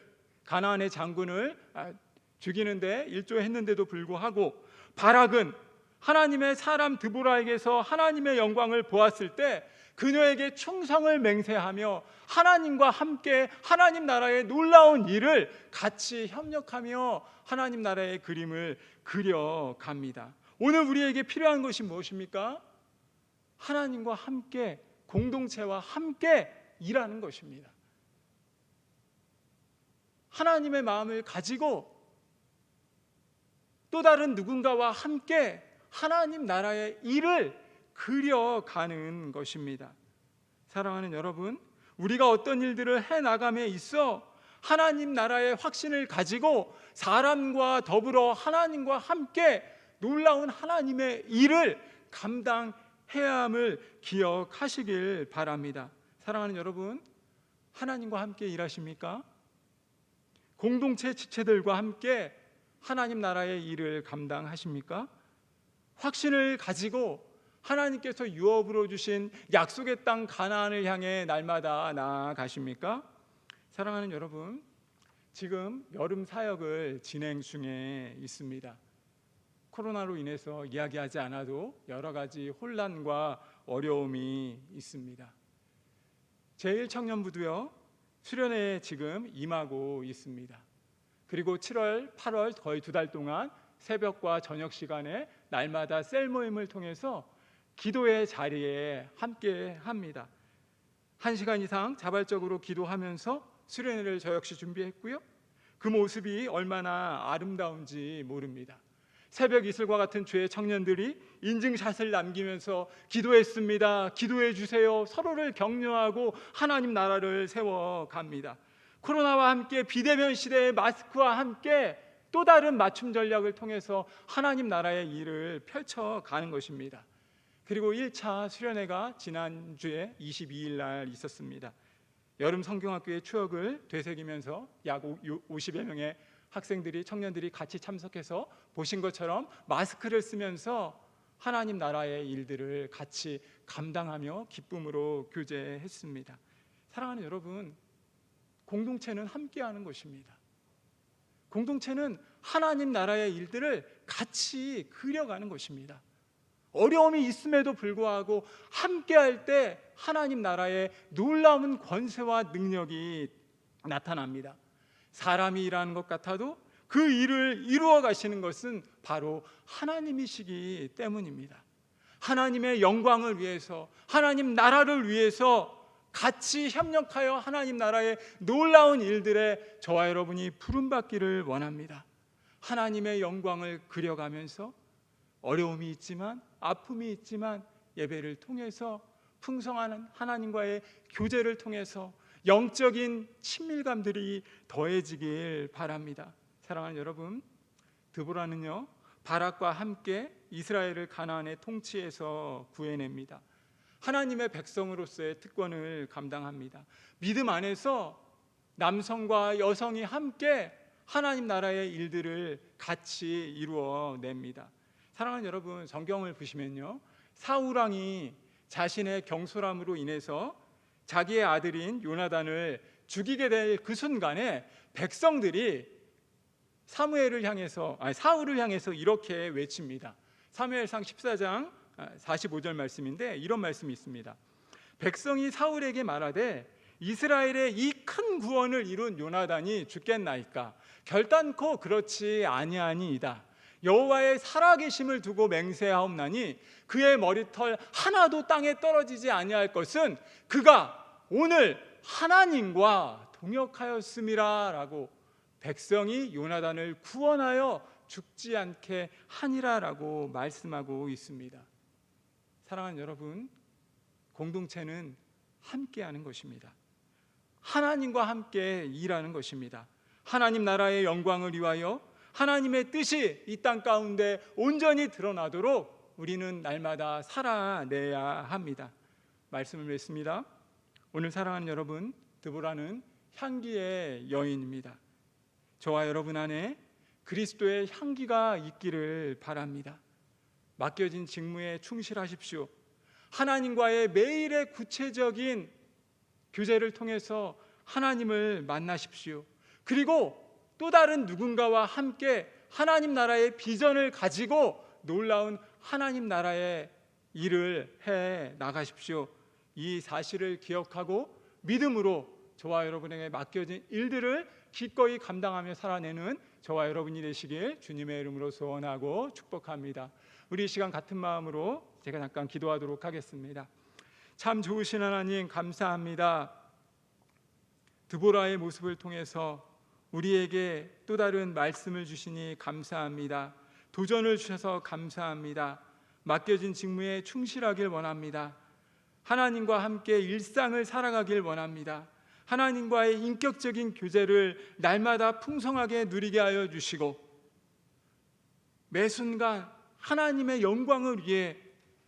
가나안의 장군을 죽이는데 일조했는데도 불구하고 바락은 하나님의 사람 드보라에게서 하나님의 영광을 보았을 때 그녀에게 충성을 맹세하며 하나님과 함께 하나님 나라의 놀라운 일을 같이 협력하며 하나님 나라의 그림을 그려갑니다. 오늘 우리에게 필요한 것이 무엇입니까? 하나님과 함께, 공동체와 함께 일하는 것입니다. 하나님의 마음을 가지고 또 다른 누군가와 함께 하나님 나라의 일을 그려가는 것입니다. 사랑하는 여러분, 우리가 어떤 일들을 해나감에 있어 하나님 나라의 확신을 가지고 사람과 더불어 하나님과 함께 놀라운 하나님의 일을 감당해야 함을 기억하시길 바랍니다. 사랑하는 여러분, 하나님과 함께 일하십니까? 공동체 지체들과 함께 하나님 나라의 일을 감당하십니까? 확신을 가지고 하나님께서 유업으로 주신 약속의 땅 가나안을 향해 날마다 나아가십니까? 사랑하는 여러분, 지금 여름 사역을 진행 중에 있습니다. 코로나로 인해서 이야기하지 않아도 여러 가지 혼란과 어려움이 있습니다. 제1청년부도요 수련회에 지금 임하고 있습니다. 그리고 7월, 8월 거의 2달 동안 새벽과 저녁 시간에 날마다 셀 모임을 통해서 기도의 자리에 함께 합니다. 1시간 이상 자발적으로 기도하면서 수련회를 저 역시 준비했고요. 그 모습이 얼마나 아름다운지 모릅니다. 새벽 이슬과 같은 주의 청년들이 인증샷을 남기면서 기도했습니다. 기도해 주세요. 서로를 격려하고 하나님 나라를 세워갑니다. 코로나와 함께 비대면 시대의 마스크와 함께 또 다른 맞춤 전략을 통해서 하나님 나라의 일을 펼쳐가는 것입니다. 그리고 1차 수련회가 지난주에 22일 날 있었습니다. 여름 성경학교의 추억을 되새기면서 약 50여 명의 학생들이, 청년들이 같이 참석해서 보신 것처럼 마스크를 쓰면서 하나님 나라의 일들을 같이 감당하며 기쁨으로 교제했습니다. 사랑하는 여러분, 공동체는 함께하는 것입니다. 공동체는 하나님 나라의 일들을 같이 그려가는 것입니다. 어려움이 있음에도 불구하고 함께할 때 하나님 나라의 놀라운 권세와 능력이 나타납니다. 사람이 일하는 것 같아도 그 일을 이루어 가시는 것은 바로 하나님이시기 때문입니다. 하나님의 영광을 위해서, 하나님 나라를 위해서 같이 협력하여 하나님 나라의 놀라운 일들에 저와 여러분이 부름받기를 원합니다. 하나님의 영광을 그려가면서 어려움이 있지만, 아픔이 있지만 예배를 통해서 풍성한 하나님과의 교제를 통해서 영적인 친밀감들이 더해지길 바랍니다. 사랑하는 여러분, 드보라는요 바락과 함께 이스라엘을 가나안의 통치에서 구해냅니다. 하나님의 백성으로서의 특권을 감당합니다. 믿음 안에서 남성과 여성이 함께 하나님 나라의 일들을 같이 이루어냅니다. 사랑하는 여러분, 성경을 보시면요 사울 왕이 자신의 경솔함으로 인해서 자기의 아들인 요나단을 죽이게 될 그 순간에 백성들이 사울을 향해서 이렇게 외칩니다. 사무엘상 14장 45절 말씀인데 이런 말씀이 있습니다. 백성이 사울에게 말하되 이스라엘의 이 큰 구원을 이룬 요나단이 죽겠나이까? 결단코 그렇지 아니하니이다. 여호와의 살아계심을 두고 맹세하옵나니 그의 머리털 하나도 땅에 떨어지지 아니할 것은 그가 오늘 하나님과 동역하였음이라 라고 백성이 요나단을 구원하여 죽지 않게 하니라라고 말씀하고 있습니다. 사랑하는 여러분, 공동체는 함께하는 것입니다. 하나님과 함께 일하는 것입니다. 하나님 나라의 영광을 위하여 하나님의 뜻이 이 땅 가운데 온전히 드러나도록 우리는 날마다 살아내야 합니다. 말씀을 맺습니다. 오늘 사랑하는 여러분, 드보라는 향기의 여인입니다. 저와 여러분 안에 그리스도의 향기가 있기를 바랍니다. 맡겨진 직무에 충실하십시오. 하나님과의 매일의 구체적인 교제를 통해서 하나님을 만나십시오. 그리고 또 다른 누군가와 함께 하나님 나라의 비전을 가지고 놀라운 하나님 나라의 일을 해 나가십시오. 이 사실을 기억하고 믿음으로 저와 여러분에게 맡겨진 일들을 기꺼이 감당하며 살아내는 저와 여러분이 되시길 주님의 이름으로 소원하고 축복합니다. 우리 이 시간 같은 마음으로 제가 잠깐 기도하도록 하겠습니다. 참 좋으신 하나님, 감사합니다. 드보라의 모습을 통해서 우리에게 또 다른 말씀을 주시니 감사합니다. 도전을 주셔서 감사합니다. 맡겨진 직무에 충실하길 원합니다. 하나님과 함께 일상을 살아가길 원합니다. 하나님과의 인격적인 교제를 날마다 풍성하게 누리게 하여 주시고 매 순간 하나님의 영광을 위해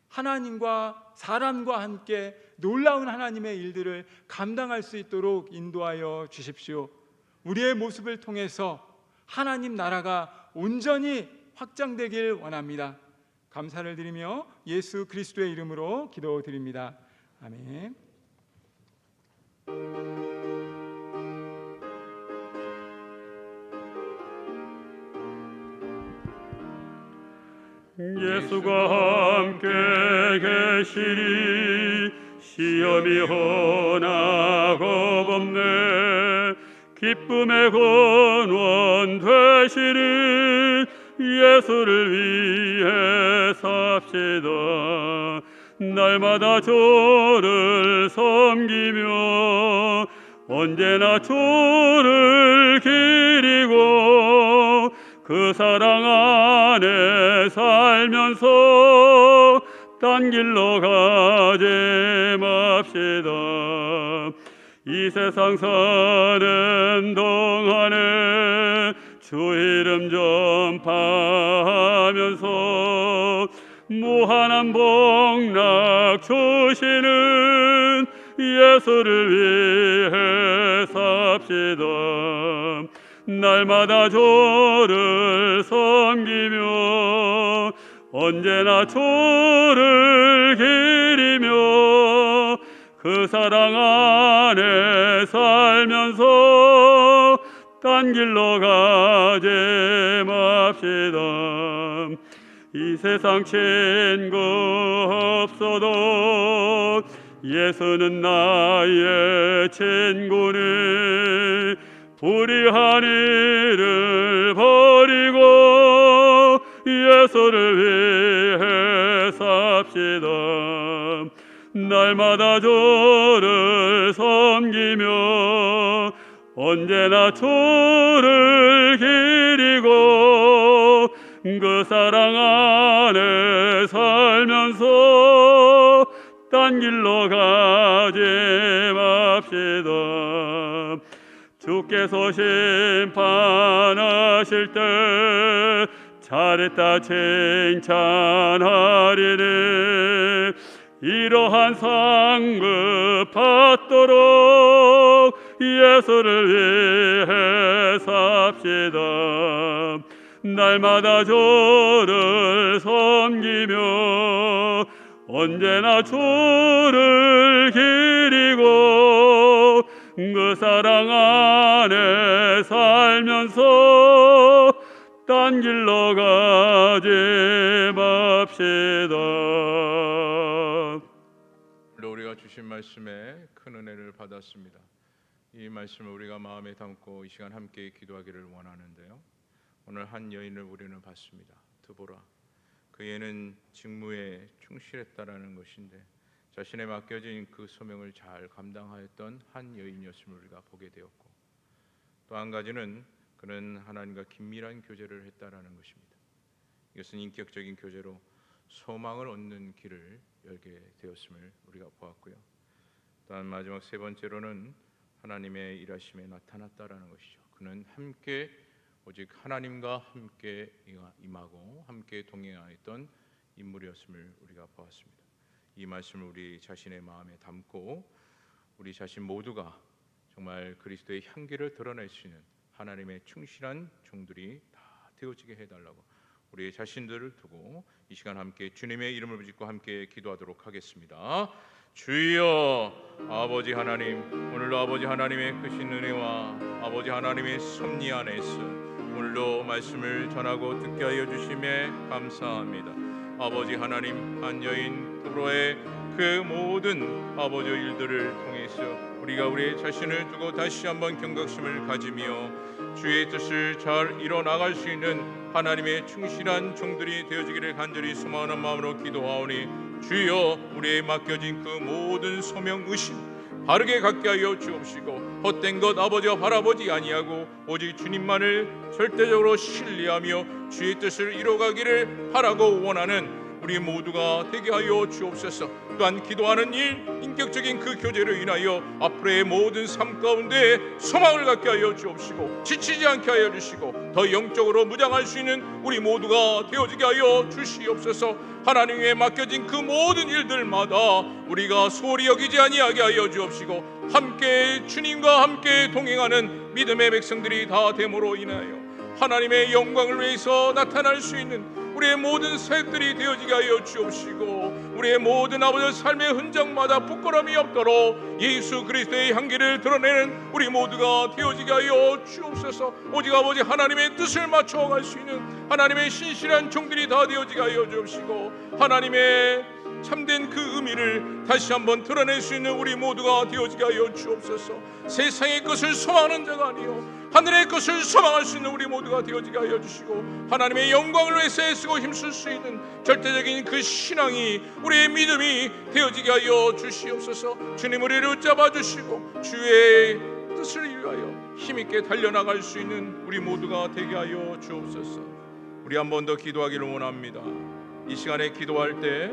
하나님과 사람과 함께 놀라운 하나님의 일들을 감당할 수 있도록 인도하여 주십시오. 우리의 모습을 통해서 하나님 나라가 온전히 확장되길 원합니다. 감사를 드리며 예수 그리스도의 이름으로 기도드립니다. 아멘. 예수가 함께 계시니 시험이 허나 겁없네. 기쁨의 근원 되시는 예수를 위해 삽시다. 날마다 주를 섬기며 언제나 주를 기리고 그 사랑 안에 살면서 딴 길로 가지 맙시다. 이 세상 사는 동안에 주 이름 전파하면서 무한한 복락 주시는 예수를 위해 삽시다. 날마다 주를 섬기며 언제나 주를 기리며 그 사랑 안에 살면서 딴 길로 가지 맙시다. 이 세상 친구 없어도 예수는 나의 친구니 불의한 일을 버리고 예수를 위해 삽시다. 날마다 주를 섬기며 언제나 주를 기리고 그 사랑 안에 살면서 딴 길로 가지 맙시다. 주께서 심판하실 때 잘했다 칭찬하리니 이러한 상급 받도록 예수를 위해 삽시다. 날마다 주를 섬기며 언제나 주를 기리고 그 사랑 안에 살면서 딴 길로 가지 맙시다. 우리가 주신 말씀에 큰 은혜를 받았습니다. 이 말씀을 우리가 마음에 담고 이 시간 함께 기도하기를 원하는데요. 오늘 한 여인을 우리는 봤습니다. 드보라. 그 예는 직무에 충실했다라는 것인데 자신의 맡겨진 그 소명을 잘 감당하였던 한 여인이었음을 우리가 보게 되었고, 또 한 가지는 그는 하나님과 긴밀한 교제를 했다라는 것입니다. 이것은 인격적인 교제로 소망을 얻는 길을 열게 되었음을 우리가 보았고요. 또한 마지막 세 번째로는 하나님의 일하심에 나타났다라는 것이죠. 그는 함께 오직 하나님과 함께 임하고 함께 동행하였던 인물이었음을 우리가 보았습니다. 이 말씀을 우리 자신의 마음에 담고 우리 자신 모두가 정말 그리스도의 향기를 드러낼 수 있는 하나님의 충실한 종들이 다 되어지게 해달라고 우리 자신들을 두고 이 시간 함께 주님의 이름을 붙잡고 함께 기도하도록 하겠습니다. 주여, 아버지 하나님, 오늘도 아버지 하나님의 크신 은혜와 아버지 하나님의 섭리 안에서 오늘도 말씀을 전하고 듣게 하여 주심에 감사합니다. 아버지 하나님, 한 여인 드보라의 그 모든 아버지 일들을 통해서 우리가 우리의 자신을 두고 다시 한번 경각심을 가지며 주의 뜻을 잘 이뤄나갈 수 있는 하나님의 충실한 종들이 되어지기를 간절히 소망하는 마음으로 기도하오니, 주여, 우리의 맡겨진 그 모든 소명 의심 바르게 갖게 하여 주옵시고, 헛된 것 아버지와 바라보지 아니하고 오직 주님만을 절대적으로 신뢰하며 주의 뜻을 이뤄가기를 바라고 원하는 우리 모두가 되게 하여 주옵소서. 또한 기도하는 일, 인격적인 그 교제로 인하여 앞으로의 모든 삶 가운데 소망을 갖게 하여 주옵시고 지치지 않게 하여 주시고 더 영적으로 무장할 수 있는 우리 모두가 되어지게 하여 주시옵소서. 하나님께 맡겨진 그 모든 일들마다 우리가 소홀히 여기지 아니하게 하여 주옵시고 함께 주님과 함께 동행하는 믿음의 백성들이 다 됨으로 인하여 하나님의 영광을 위해서 나타날 수 있는 우리의 모든 사역들이 되어지게 하여 주옵시고 우리의 모든 아버지 삶의 흔적마다 부끄러움이 없도록 예수 그리스도의 향기를 드러내는 우리 모두가 되어지게 하여 주옵소서. 오직 아버지 하나님의 뜻을 맞춰갈 수 있는 하나님의 신실한 종들이 다 되어지게 하여 주옵시고 하나님의 참된 그 의미를 다시 한번 드러낼 수 있는 우리 모두가 되어지게 하여 주옵소서. 세상의 것을 소망하는 자가 아니요 하늘의 것을 소망할 수 있는 우리 모두가 되어지게 하여 주시고 하나님의 영광을 위해서 애쓰고 힘쓸 수 있는 절대적인 그 신앙이 우리의 믿음이 되어지게 하여 주시옵소서. 주님 우리를 붙잡아 주시고 주의 뜻을 위하여 힘있게 달려나갈 수 있는 우리 모두가 되게 하여 주옵소서. 우리 한 번 더 기도하기를 원합니다. 이 시간에 기도할 때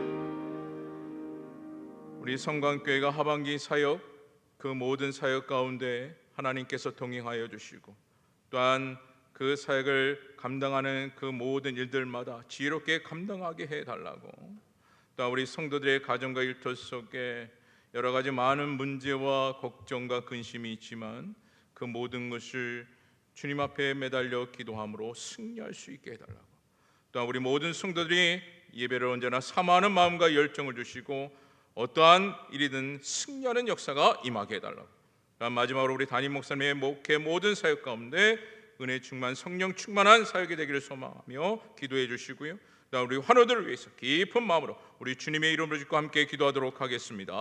우리 성광교회가 하반기 사역 그 모든 사역 가운데 하나님께서 동행하여 주시고 또한 그 사역을 감당하는 그 모든 일들마다 지혜롭게 감당하게 해달라고 또 우리 성도들의 가정과 일터 속에 여러 가지 많은 문제와 걱정과 근심이 있지만 그 모든 것을 주님 앞에 매달려 기도함으로 승리할 수 있게 해달라고 또한 우리 모든 성도들이 예배를 언제나 사모하는 마음과 열정을 주시고 어떠한 일이든 승리하는 역사가 임하게 해달라고. 마지막으로 우리 담임 목사님의 목회 모든 사역 가운데 은혜 충만 성령 충만한 사역이 되기를 소망하며 기도해 주시고요. 우리 환우들을 위해서 깊은 마음으로 우리 주님의 이름으로 짓고 함께 기도하도록 하겠습니다.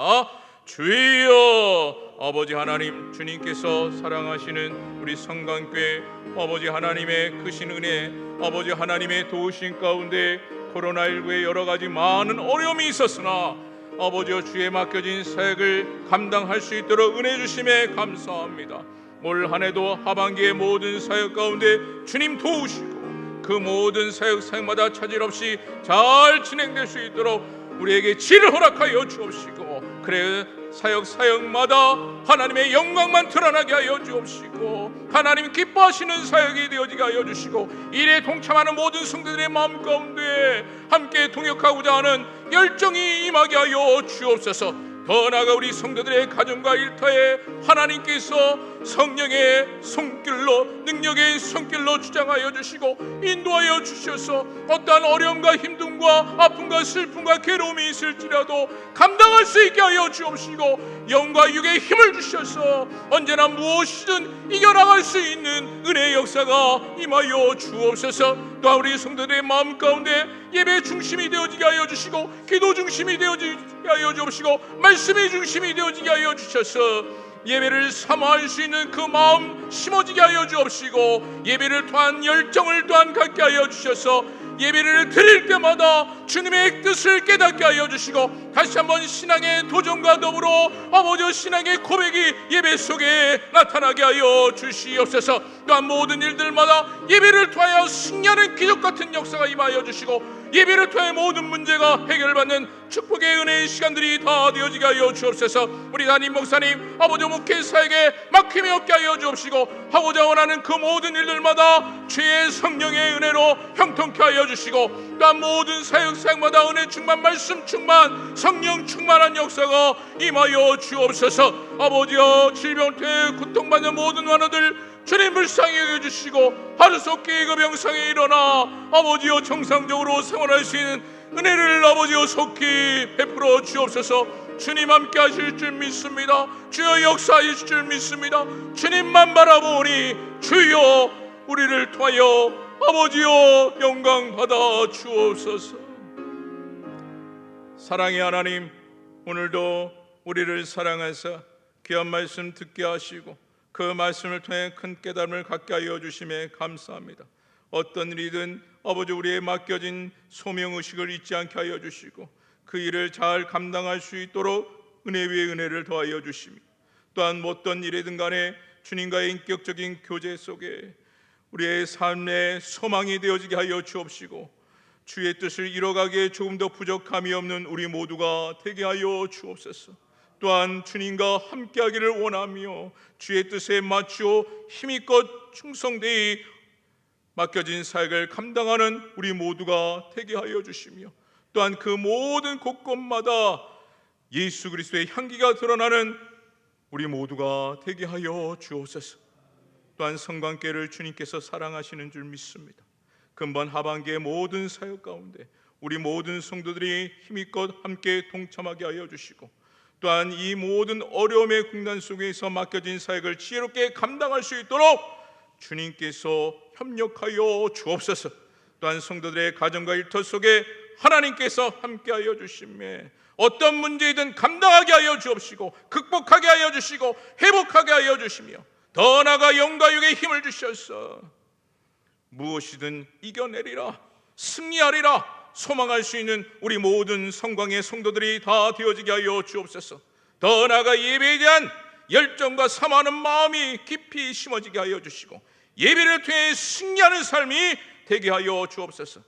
주여 아버지 하나님, 주님께서 사랑하시는 우리 성광교회 아버지 하나님의 크신 은혜, 아버지 하나님의 도우신 가운데 코로나19의 여러 가지 많은 어려움이 있었으나 아버지여 주에 맡겨진 사역을 감당할 수 있도록 은혜 주심에 감사합니다. 올 한 해도 하반기의 모든 사역 가운데 주님 도우시고 그 모든 사역마다 차질 없이 잘 진행될 수 있도록 우리에게 지혜를 허락하여 주옵시고 그래 사역마다 하나님의 영광만 드러나게 하여 주옵시고 하나님 기뻐하시는 사역이 되어지게 하여 주시고 일에 동참하는 모든 성도들의 마음 가운데 함께 동역하고자 하는 열정이 임하게 하여 주옵소서. 더 나아가 우리 성도들의 가정과 일터에 하나님께서 성령의 손길로 능력의 손길로 주장하여 주시고 인도하여 주셔서 어떠한 어려움과 힘듦과 아픔과 슬픔과 괴로움이 있을지라도 감당할 수 있게 하여 주옵시고 영과 육의 힘을 주셔서 언제나 무엇이든 이겨나갈 수 있는 은혜의 역사가 임하여 주옵소서. 또한 우리 성도들의 마음 가운데 예배 중심이 되어지게 하여 주시고 기도 중심이 되어지게 하여 주옵시고 말씀의 중심이 되어지게 하여 주셔서 예배를 사모할 수 있는 그 마음 심어지게 하여 주옵시고 예배를 통한 열정을 또한 갖게 하여 주셔서 예배를 드릴 때마다 주님의 뜻을 깨닫게 하여 주시고 다시 한번 신앙의 도전과 더불어 아버지 신앙의 고백이 예배 속에 나타나게 하여 주시옵소서. 또한 모든 일들마다 예배를 통하여 승리하는 기적 같은 역사가 임하여 주시고 예배를 통해 모든 문제가 해결받는 축복의 은혜의 시간들이 다 되어지게 하여 주옵소서. 우리 담임 목사님 아버지 목회 사역에 막힘이 없게 하여 주옵시고 하고자 원하는 그 모든 일들마다 주의 성령의 은혜로 형통케 하여 주시고 또한 모든 사역마다 은혜 충만 말씀 충만 성령 충만한 역사가 임하여 주옵소서. 아버지여 질병 때문에 고통받는 모든 환우들 주님 불쌍히 여겨주시고 하루속히 그 병상에 일어나 아버지여 정상적으로 생활할 수 있는 은혜를 아버지여 속히 베풀어 주옵소서. 주님 함께 하실 줄 믿습니다. 주여 역사하실 줄 믿습니다. 주님만 바라보니 주여 우리를 통하여 아버지여 영광 받아 주옵소서. 사랑의 하나님, 오늘도 우리를 사랑하사 귀한 말씀 듣게 하시고 그 말씀을 통해 큰 깨달음을 갖게 하여 주심에 감사합니다. 어떤 일이든 아버지 우리에 맡겨진 소명의식을 잊지 않게 하여 주시고 그 일을 잘 감당할 수 있도록 은혜 위에 은혜를 더하여 주시며 또한 어떤 일이든 간에 주님과의 인격적인 교제 속에 우리의 삶의 소망이 되어지게 하여 주옵시고 주의 뜻을 이뤄가기에 조금 더 부족함이 없는 우리 모두가 되게 하여 주옵소서. 또한 주님과 함께하기를 원하며 주의 뜻에 맞추어 힘껏 충성되이 맡겨진 사역을 감당하는 우리 모두가 되게 하여 주시며, 또한 그 모든 곳곳마다 예수 그리스도의 향기가 드러나는 우리 모두가 되게 하여 주옵소서. 또한 성관계를 주님께서 사랑하시는 줄 믿습니다. 금번 하반기의 모든 사역 가운데 우리 모든 성도들이 힘껏 함께 동참하게 하여 주시고, 또한 이 모든 어려움의 국난 속에서 맡겨진 사역을 지혜롭게 감당할 수 있도록 주님께서 협력하여 주옵소서. 또한 성도들의 가정과 일터 속에 하나님께서 함께하여 주시며 어떤 문제이든 감당하게 하여 주옵시고, 극복하게 하여 주시고, 회복하게 하여 주시며, 더 나아가 영과 육의 힘을 주셔서 무엇이든 이겨내리라, 승리하리라 소망할 수 있는 우리 모든 성광의 성도들이 다 되어지게 하여 주옵소서. 더 나아가 예배에 대한 열정과 사모하는 마음이 깊이 심어지게 하여 주시고, 예배를 통해 승리하는 삶이 되게 하여 주옵소서.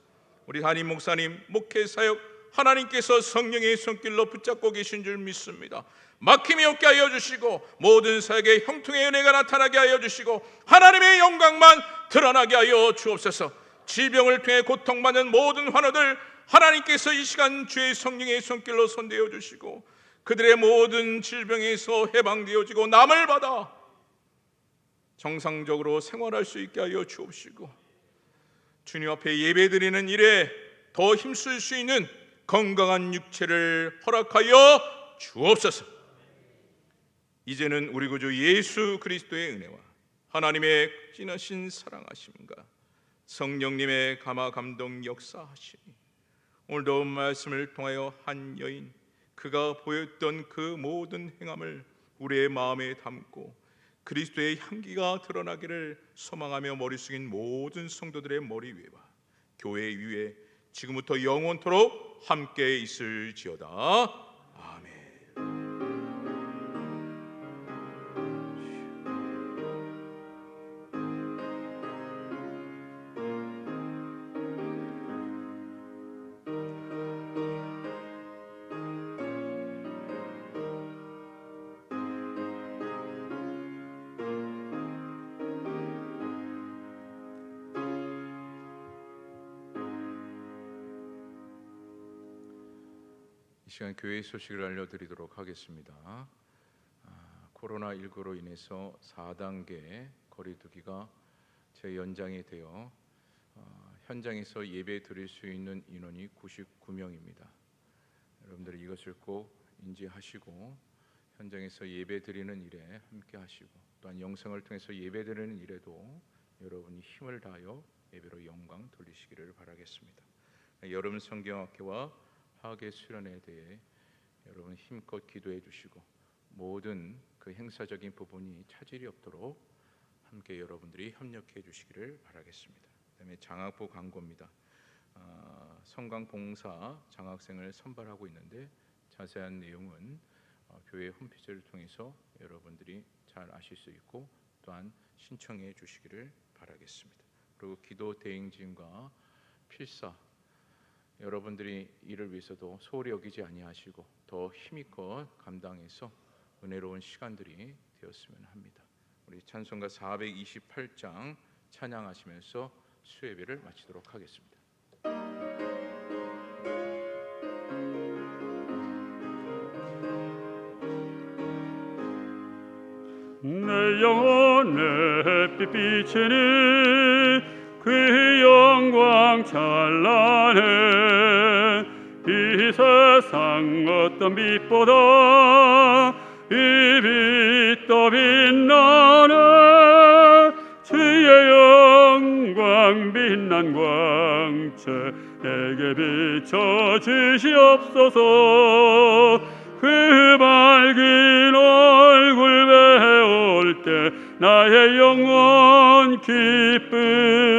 우리 담임 목사님, 목회 사역 하나님께서 성령의 손길로 붙잡고 계신 줄 믿습니다. 막힘이 없게 하여 주시고, 모든 사역에 형통의 은혜가 나타나게 하여 주시고, 하나님의 영광만 드러나게 하여 주옵소서. 질병을 통해 고통받는 모든 환우들 하나님께서 이 시간 주의 성령의 손길로 손대어 주시고, 그들의 모든 질병에서 해방되어지고 남을 받아 정상적으로 생활할 수 있게 하여 주옵시고, 주님 앞에 예배드리는 일에 더 힘쓸 수 있는 건강한 육체를 허락하여 주옵소서. 이제는 우리 구주 예수 그리스도의 은혜와 하나님의 진하신 사랑하심과 성령님의 감화 감동 역사하시니, 오늘도 말씀을 통하여 한 여인, 그가 보였던 그 모든 행함을 우리의 마음에 담고 그리스도의 향기가 드러나기를 소망하며 머리 숙인 모든 성도들의 머리 위와 교회 위에 지금부터 영원토록 함께 있을지어다. 아멘. 이 시간 교회 소식을 알려드리도록 하겠습니다. 코로나19로 인해서 4단계 거리두기가 재연장이 되어 현장에서 예배 드릴 수 있는 인원이 99명입니다. 여러분들이 이것을 꼭 인지하시고 현장에서 예배 드리는 일에 함께 하시고, 또한 영상을 통해서 예배 드리는 일에도 여러분이 힘을 다하여 예배로 영광 돌리시기를 바라겠습니다. 여름 성경학교와 학예 수련에 대해 여러분 힘껏 기도해 주시고, 모든 그 행사적인 부분이 차질이 없도록 함께 여러분들이 협력해 주시기를 바라겠습니다. 그다음에 장학부 광고입니다. 성광봉사 장학생을 선발하고 있는데 자세한 내용은 교회 홈페이지를 통해서 여러분들이 잘 아실 수 있고, 또한 신청해 주시기를 바라겠습니다. 그리고 기도 대행진과 필사, 여러분들이 이를 위해서도 소홀히 여기지 아니하시고 더 힘있고 감당해서 은혜로운 시간들이 되었으면 합니다. 우리 찬송가 428장 찬양하시면서 수예배를 마치도록 하겠습니다. 내 영혼의 빛비치니 그 영광 찬란해. 이 세상 어떤 빛보다 이 빛 더 빛나네. 주의 영광 빛난 광채 내게 비춰 주시옵소서. 그 밝은 얼굴 배울 때 나의 영혼 기쁨